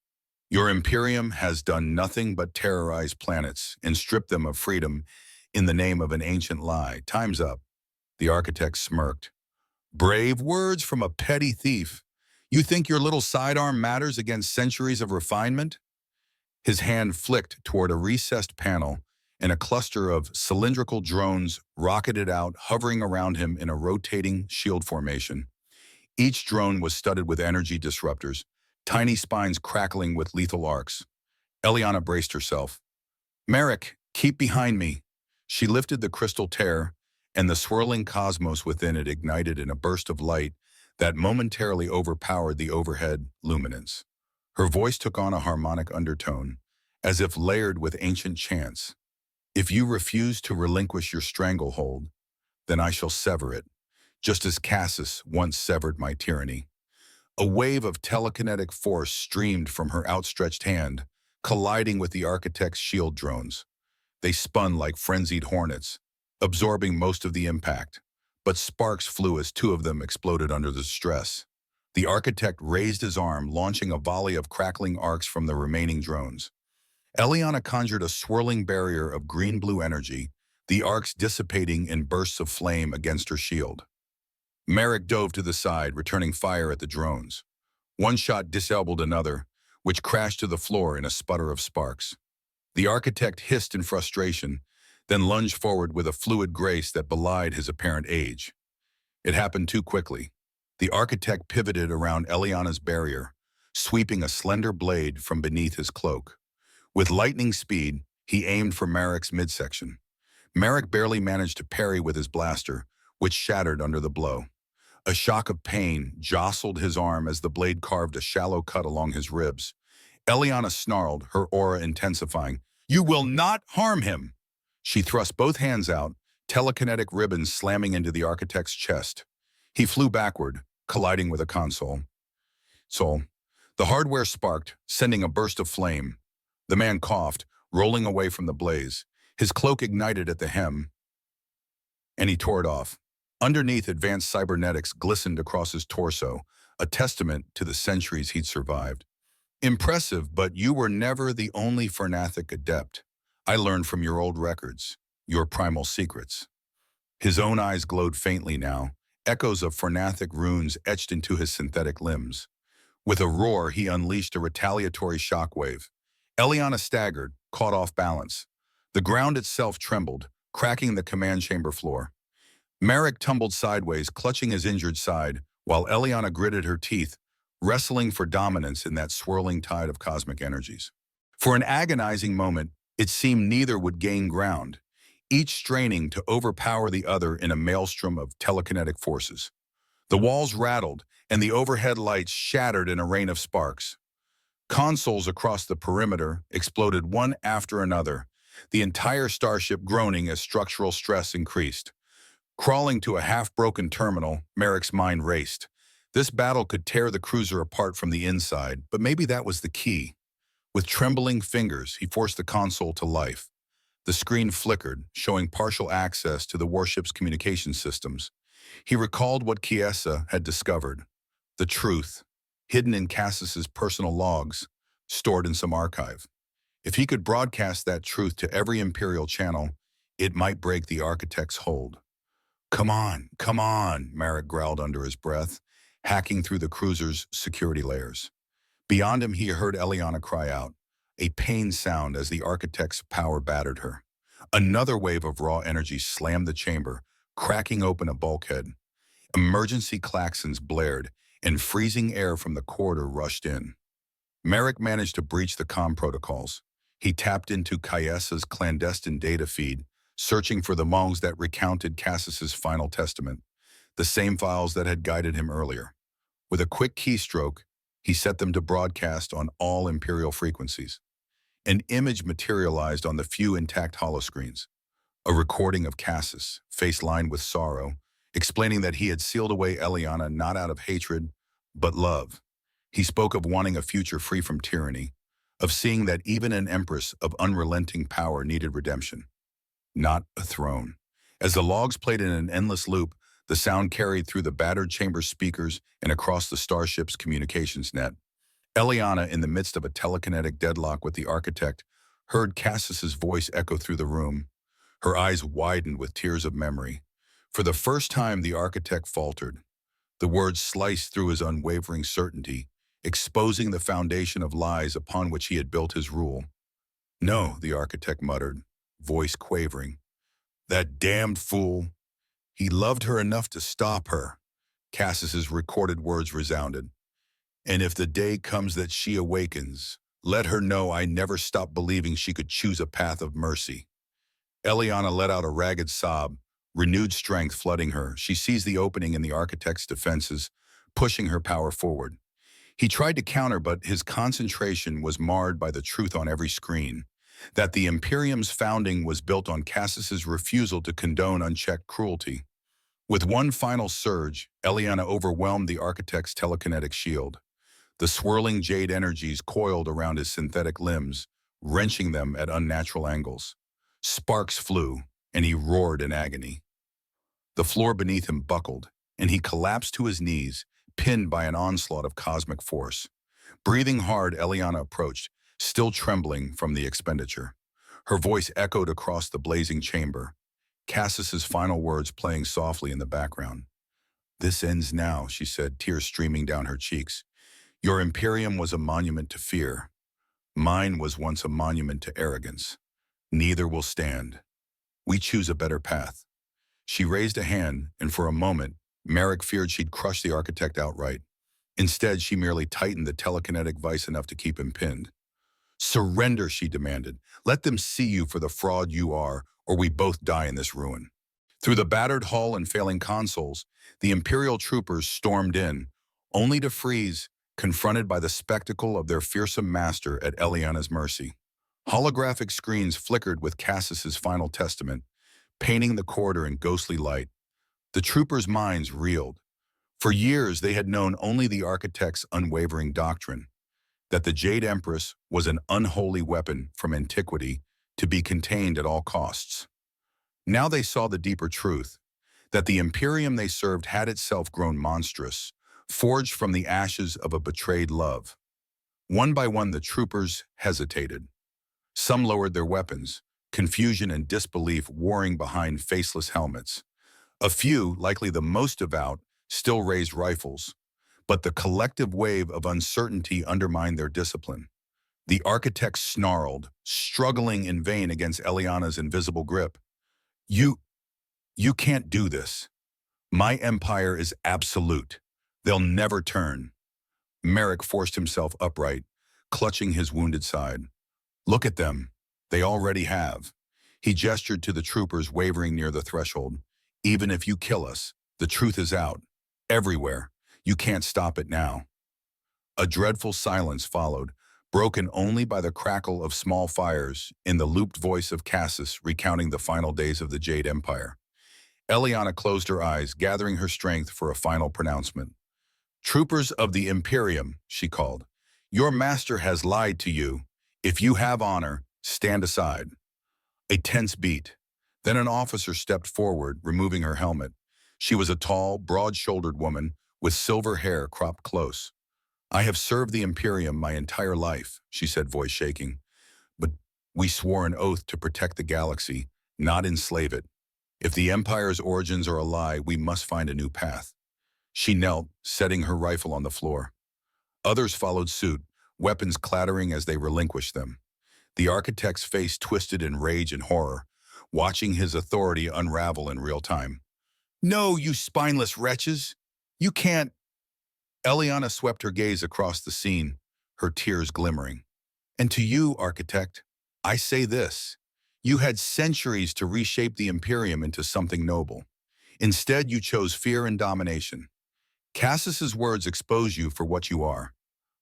"Your Imperium has done nothing but terrorize planets and strip them of freedom in the name of an ancient lie. Time's up." The architect smirked. "Brave words from a petty thief. You think your little sidearm matters against centuries of refinement?" His hand flicked toward a recessed panel, and a cluster of cylindrical drones rocketed out, hovering around him in a rotating shield formation. Each drone was studded with energy disruptors, tiny spines crackling with lethal arcs. Eliana braced herself. "Merrick, keep behind me." She lifted the crystal tear, and the swirling cosmos within it ignited in a burst of light that momentarily overpowered the overhead luminance. Her voice took on a harmonic undertone, as if layered with ancient chants. "If you refuse to relinquish your stranglehold, then I shall sever it, just as Cassus once severed my tyranny." A wave of telekinetic force streamed from her outstretched hand, colliding with the architect's shield drones. They spun like frenzied hornets, absorbing most of the impact, but sparks flew as two of them exploded under the stress. The architect raised his arm, launching a volley of crackling arcs from the remaining drones. Eliana conjured a swirling barrier of green-blue energy, the arcs dissipating in bursts of flame against her shield. Merrick dove to the side, returning fire at the drones. One shot disabled another, which crashed to the floor in a sputter of sparks. The architect hissed in frustration, then lunged forward with a fluid grace that belied his apparent age. It happened too quickly. The architect pivoted around Eliana's barrier, sweeping a slender blade from beneath his cloak. With lightning speed, he aimed for Merrick's midsection. Merrick barely managed to parry with his blaster, which shattered under the blow. A shock of pain jostled his arm as the blade carved a shallow cut along his ribs. Eliana snarled, her aura intensifying. "You will not harm him!" She thrust both hands out, telekinetic ribbons slamming into the architect's chest. He flew backward, colliding with a console. So, the hardware sparked, sending a burst of flame. The man coughed, rolling away from the blaze. His cloak ignited at the hem, and he tore it off. Underneath, advanced cybernetics glistened across his torso, a testament to the centuries he'd survived. Impressive, but you were never the only Fernathic adept. I learned from your old records, your primal secrets. His own eyes glowed faintly now, echoes of Fernathic runes etched into his synthetic limbs. With a roar, he unleashed a retaliatory shockwave. Eliana staggered, caught off balance. The ground itself trembled, cracking the command chamber floor. Merrick tumbled sideways, clutching his injured side, while Eliana gritted her teeth, wrestling for dominance in that swirling tide of cosmic energies. For an agonizing moment, it seemed neither would gain ground, each straining to overpower the other in a maelstrom of telekinetic forces. The walls rattled, and the overhead lights shattered in a rain of sparks. Consoles across the perimeter exploded one after another, the entire starship groaning as structural stress increased. Crawling to a half-broken terminal, Merrick's mind raced. This battle could tear the cruiser apart from the inside, but maybe that was the key. With trembling fingers, he forced the console to life. The screen flickered, showing partial access to the warship's communication systems. He recalled what Chiesa had discovered. The truth, hidden in Cassis's personal logs, stored in some archive. If he could broadcast that truth to every Imperial channel, it might break the Architect's hold. Come on, Merrick growled under his breath, hacking through the cruiser's security layers. Beyond him, he heard Eliana cry out, a pained sound as the Architect's power battered her. Another wave of raw energy slammed the chamber, cracking open a bulkhead. Emergency klaxons blared, and freezing air from the corridor rushed in. Merrick managed to breach the comm protocols. He tapped into Chiesa's clandestine data feed, searching for the mongs that recounted Cassis's final testament, the same files that had guided him earlier. With a quick keystroke, he set them to broadcast on all Imperial frequencies. An image materialized on the few intact holoscreens, a recording of Cassis, face lined with sorrow, explaining that he had sealed away Eliana not out of hatred, but love. He spoke of wanting a future free from tyranny, of seeing that even an empress of unrelenting power needed redemption, not a throne. As the logs played in an endless loop, the sound carried through the battered chamber speakers and across the starship's communications net. Eliana, in the midst of a telekinetic deadlock with the Architect, heard Cassis's voice echo through the room. Her eyes widened with tears of memory. For the first time, the Architect faltered. The words sliced through his unwavering certainty, exposing the foundation of lies upon which he had built his rule. No, the Architect muttered, voice quavering. That damned fool. He loved her enough to stop her. Cassis's recorded words resounded. And if the day comes that she awakens, let her know I never stopped believing she could choose a path of mercy. Eliana let out a ragged sob, renewed strength flooding her. She seized the opening in the Architect's defenses, pushing her power forward. He tried to counter, but his concentration was marred by the truth on every screen, that the Imperium's founding was built on Cassis's refusal to condone unchecked cruelty. With one final surge, Eliana overwhelmed the Architect's telekinetic shield. The swirling jade energies coiled around his synthetic limbs, wrenching them at unnatural angles. Sparks flew, and he roared in agony. The floor beneath him buckled, and he collapsed to his knees, pinned by an onslaught of cosmic force. Breathing hard, Eliana approached, still trembling from the expenditure. Her voice echoed across the blazing chamber, Cassis's final words playing softly in the background. This ends now, she said, tears streaming down her cheeks. Your Imperium was a monument to fear. Mine was once a monument to arrogance. Neither will stand. We choose a better path. She raised a hand, and for a moment, Merrick feared she'd crush the Architect outright. Instead, she merely tightened the telekinetic vice enough to keep him pinned. Surrender, she demanded. Let them see you for the fraud you are, or we both die in this ruin. Through the battered hull and failing consoles, the Imperial troopers stormed in, only to freeze, confronted by the spectacle of their fearsome master at Eliana's mercy. Holographic screens flickered with Cassis's final testament, painting the corridor in ghostly light. The troopers' minds reeled. For years, they had known only the architect's unwavering doctrine, that the Jade Empress was an unholy weapon from antiquity to be contained at all costs. Now they saw the deeper truth, that the Imperium they served had itself grown monstrous, forged from the ashes of a betrayed love. One by one, the troopers hesitated. Some lowered their weapons, confusion and disbelief warring behind faceless helmets. A few, likely the most devout, still raised rifles, but the collective wave of uncertainty undermined their discipline. The architect snarled, struggling in vain against Eliana's invisible grip. You, you can't do this. My empire is absolute. They'll never turn. Merrick forced himself upright, clutching his wounded side. Look at them. They already have. He gestured to the troopers wavering near the threshold. Even if you kill us, the truth is out. Everywhere. You can't stop it now. A dreadful silence followed, broken only by the crackle of small fires in the looped voice of Cassus recounting the final days of the Jade Empire. Eliana closed her eyes, gathering her strength for a final pronouncement. Troopers of the Imperium, she called. Your master has lied to you. If you have honor, stand aside. A tense beat. Then an officer stepped forward, removing her helmet. She was a tall, broad-shouldered woman with silver hair cropped close. I have served the Imperium my entire life, she said, voice shaking. But we swore an oath to protect the galaxy, not enslave it. If the Empire's origins are a lie, we must find a new path. She knelt, setting her rifle on the floor. Others followed suit, weapons clattering as they relinquished them. The architect's face twisted in rage and horror, watching his authority unravel in real time. No, you spineless wretches! You can't... Eliana swept her gaze across the scene, her tears glimmering. And to you, architect, I say this. You had centuries to reshape the Imperium into something noble. Instead, you chose fear and domination. Cassus's words expose you for what you are,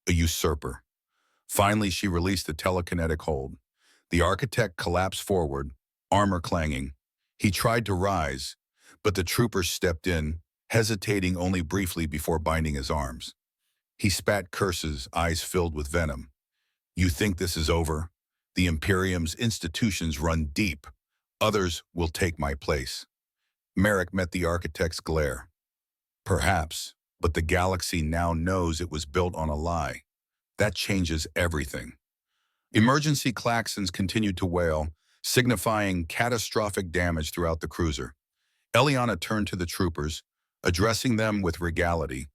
a usurper. Finally, she released the telekinetic hold. The architect collapsed forward, armor clanging. He tried to rise, but the troopers stepped in, hesitating only briefly before binding his arms. He spat curses, eyes filled with venom. You think this is over? The Imperium's institutions run deep. Others will take my place. Merrick met the architect's glare. Perhaps, but the galaxy now knows it was built on a lie. That changes everything. Emergency klaxons continued to wail, signifying catastrophic damage throughout the cruiser. Eliana turned to the troopers, addressing them with regality.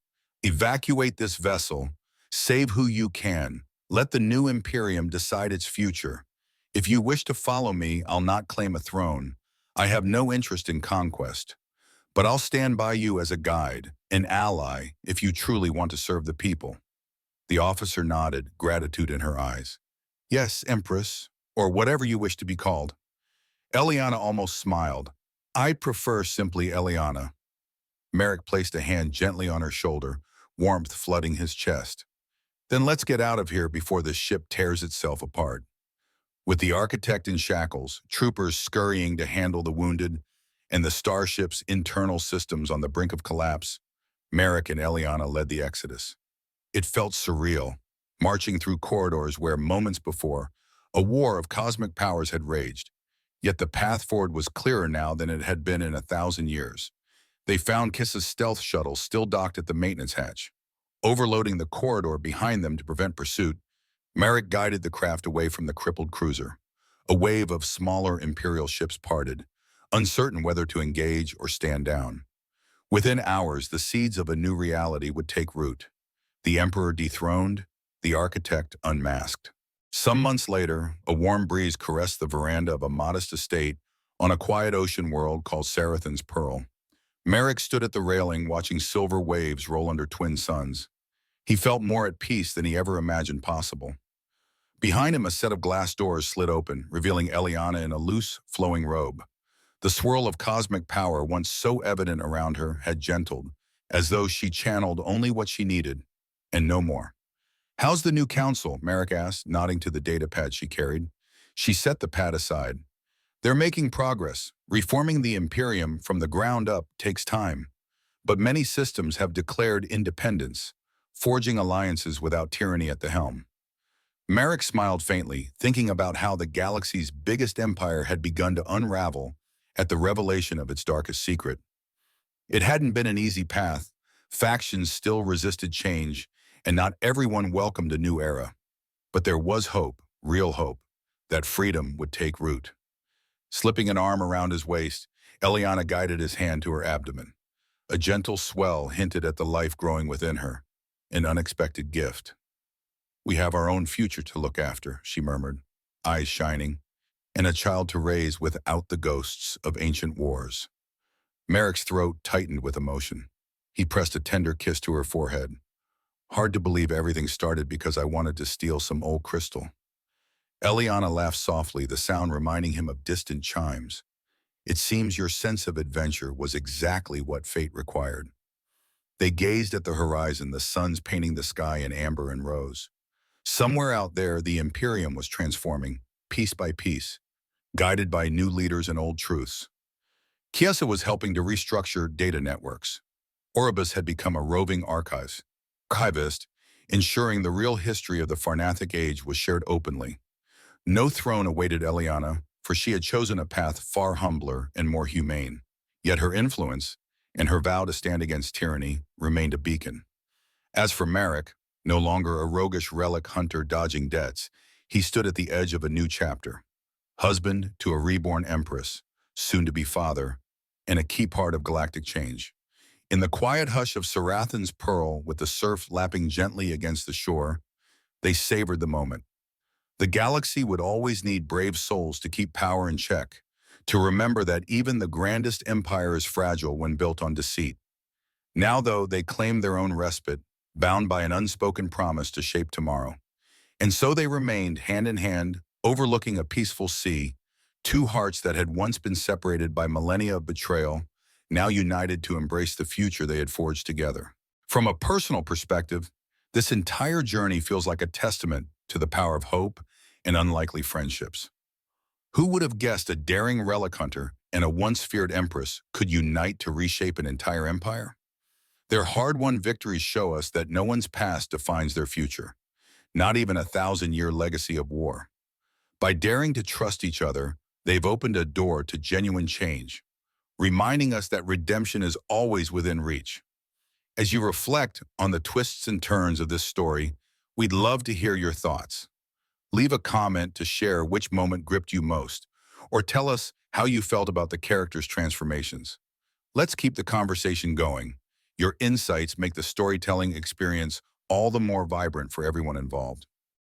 Evacuate this vessel. Save who you can. Let the new Imperium decide its future. If you wish to follow me, I'll not claim a throne. I have no interest in conquest. But I'll stand by you as a guide, an ally, if you truly want to serve the people. The officer nodded, gratitude in her eyes. Yes, Empress, or whatever you wish to be called. Eliana almost smiled. I prefer simply Eliana. Merrick placed a hand gently on her shoulder, warmth flooding his chest. Then let's get out of here before the ship tears itself apart. With the architect in shackles, troopers scurrying to handle the wounded, and the starship's internal systems on the brink of collapse, Merrick and Eliana led the exodus. It felt surreal, marching through corridors where moments before, a war of cosmic powers had raged. Yet the path forward was clearer now than it had been in 1,000 years. They found Kiss's stealth shuttle still docked at the maintenance hatch. Overloading the corridor behind them to prevent pursuit, Merrick guided the craft away from the crippled cruiser. A wave of smaller Imperial ships parted, uncertain whether to engage or stand down. Within hours, the seeds of a new reality would take root. The Emperor dethroned, the architect unmasked. Some months later, a warm breeze caressed the veranda of a modest estate on a quiet ocean world called Sarathon's Pearl. Merrick stood at the railing watching silver waves roll under twin suns. He felt more at peace than he ever imagined possible. Behind him, a set of glass doors slid open, revealing Eliana in a loose, flowing robe. The swirl of cosmic power, once so evident around her, had gentled, as though she channeled only what she needed, and no more. How's the new council? Merrick asked, nodding to the data pad she carried. She set the pad aside. They're making progress. Reforming the Imperium from the ground up takes time. But many systems have declared independence, forging alliances without tyranny at the helm. Merrick smiled faintly, thinking about how the galaxy's biggest empire had begun to unravel at the revelation of its darkest secret. It hadn't been an easy path. Factions still resisted change, and not everyone welcomed a new era. But there was hope, real hope, that freedom would take root. Slipping an arm around his waist, Eliana guided his hand to her abdomen. A gentle swell hinted at the life growing within her, an unexpected gift. "We have our own future to look after," she murmured, eyes shining, "and a child to raise without the ghosts of ancient wars." Merrick's throat tightened with emotion. He pressed a tender kiss to her forehead. "Hard to believe everything started because I wanted to steal some old crystal." Eliana laughed softly, the sound reminding him of distant chimes. "It seems your sense of adventure was exactly what fate required." They gazed at the horizon, the suns painting the sky in amber and rose. Somewhere out there, the Imperium was transforming, piece by piece, guided by new leaders and old truths. Kiesa was helping to restructure data networks. Oribus had become a roving archivist, ensuring the real history of the Farnathic Age was shared openly. No throne awaited Eliana, for she had chosen a path far humbler and more humane. Yet her influence, and her vow to stand against tyranny, remained a beacon. As for Merrick, no longer a roguish relic hunter dodging debts, he stood at the edge of a new chapter. Husband to a reborn empress, soon to be father, and a key part of galactic change. In the quiet hush of Sarathan's Pearl, with the surf lapping gently against the shore, they savored the moment. The galaxy would always need brave souls to keep power in check, to remember that even the grandest empire is fragile when built on deceit. Now, though, they claimed their own respite, bound by an unspoken promise to shape tomorrow. And so they remained, hand in hand, overlooking a peaceful sea, two hearts that had once been separated by millennia of betrayal, now united to embrace the future they had forged together. From a personal perspective, this entire journey feels like a testament to the power of hope and unlikely friendships. Who would have guessed a daring relic hunter and a once feared empress could unite to reshape an entire empire? Their hard-won victories show us that no one's past defines their future, not even a 1,000-year legacy of war. By daring to trust each other, they've opened a door to genuine change, reminding us that redemption is always within reach. As you reflect on the twists and turns of this story, we'd love to hear your thoughts. Leave a comment to share which moment gripped you most, or tell us how you felt about the characters' transformations. Let's keep the conversation going. Your insights make the storytelling experience all the more vibrant for everyone involved.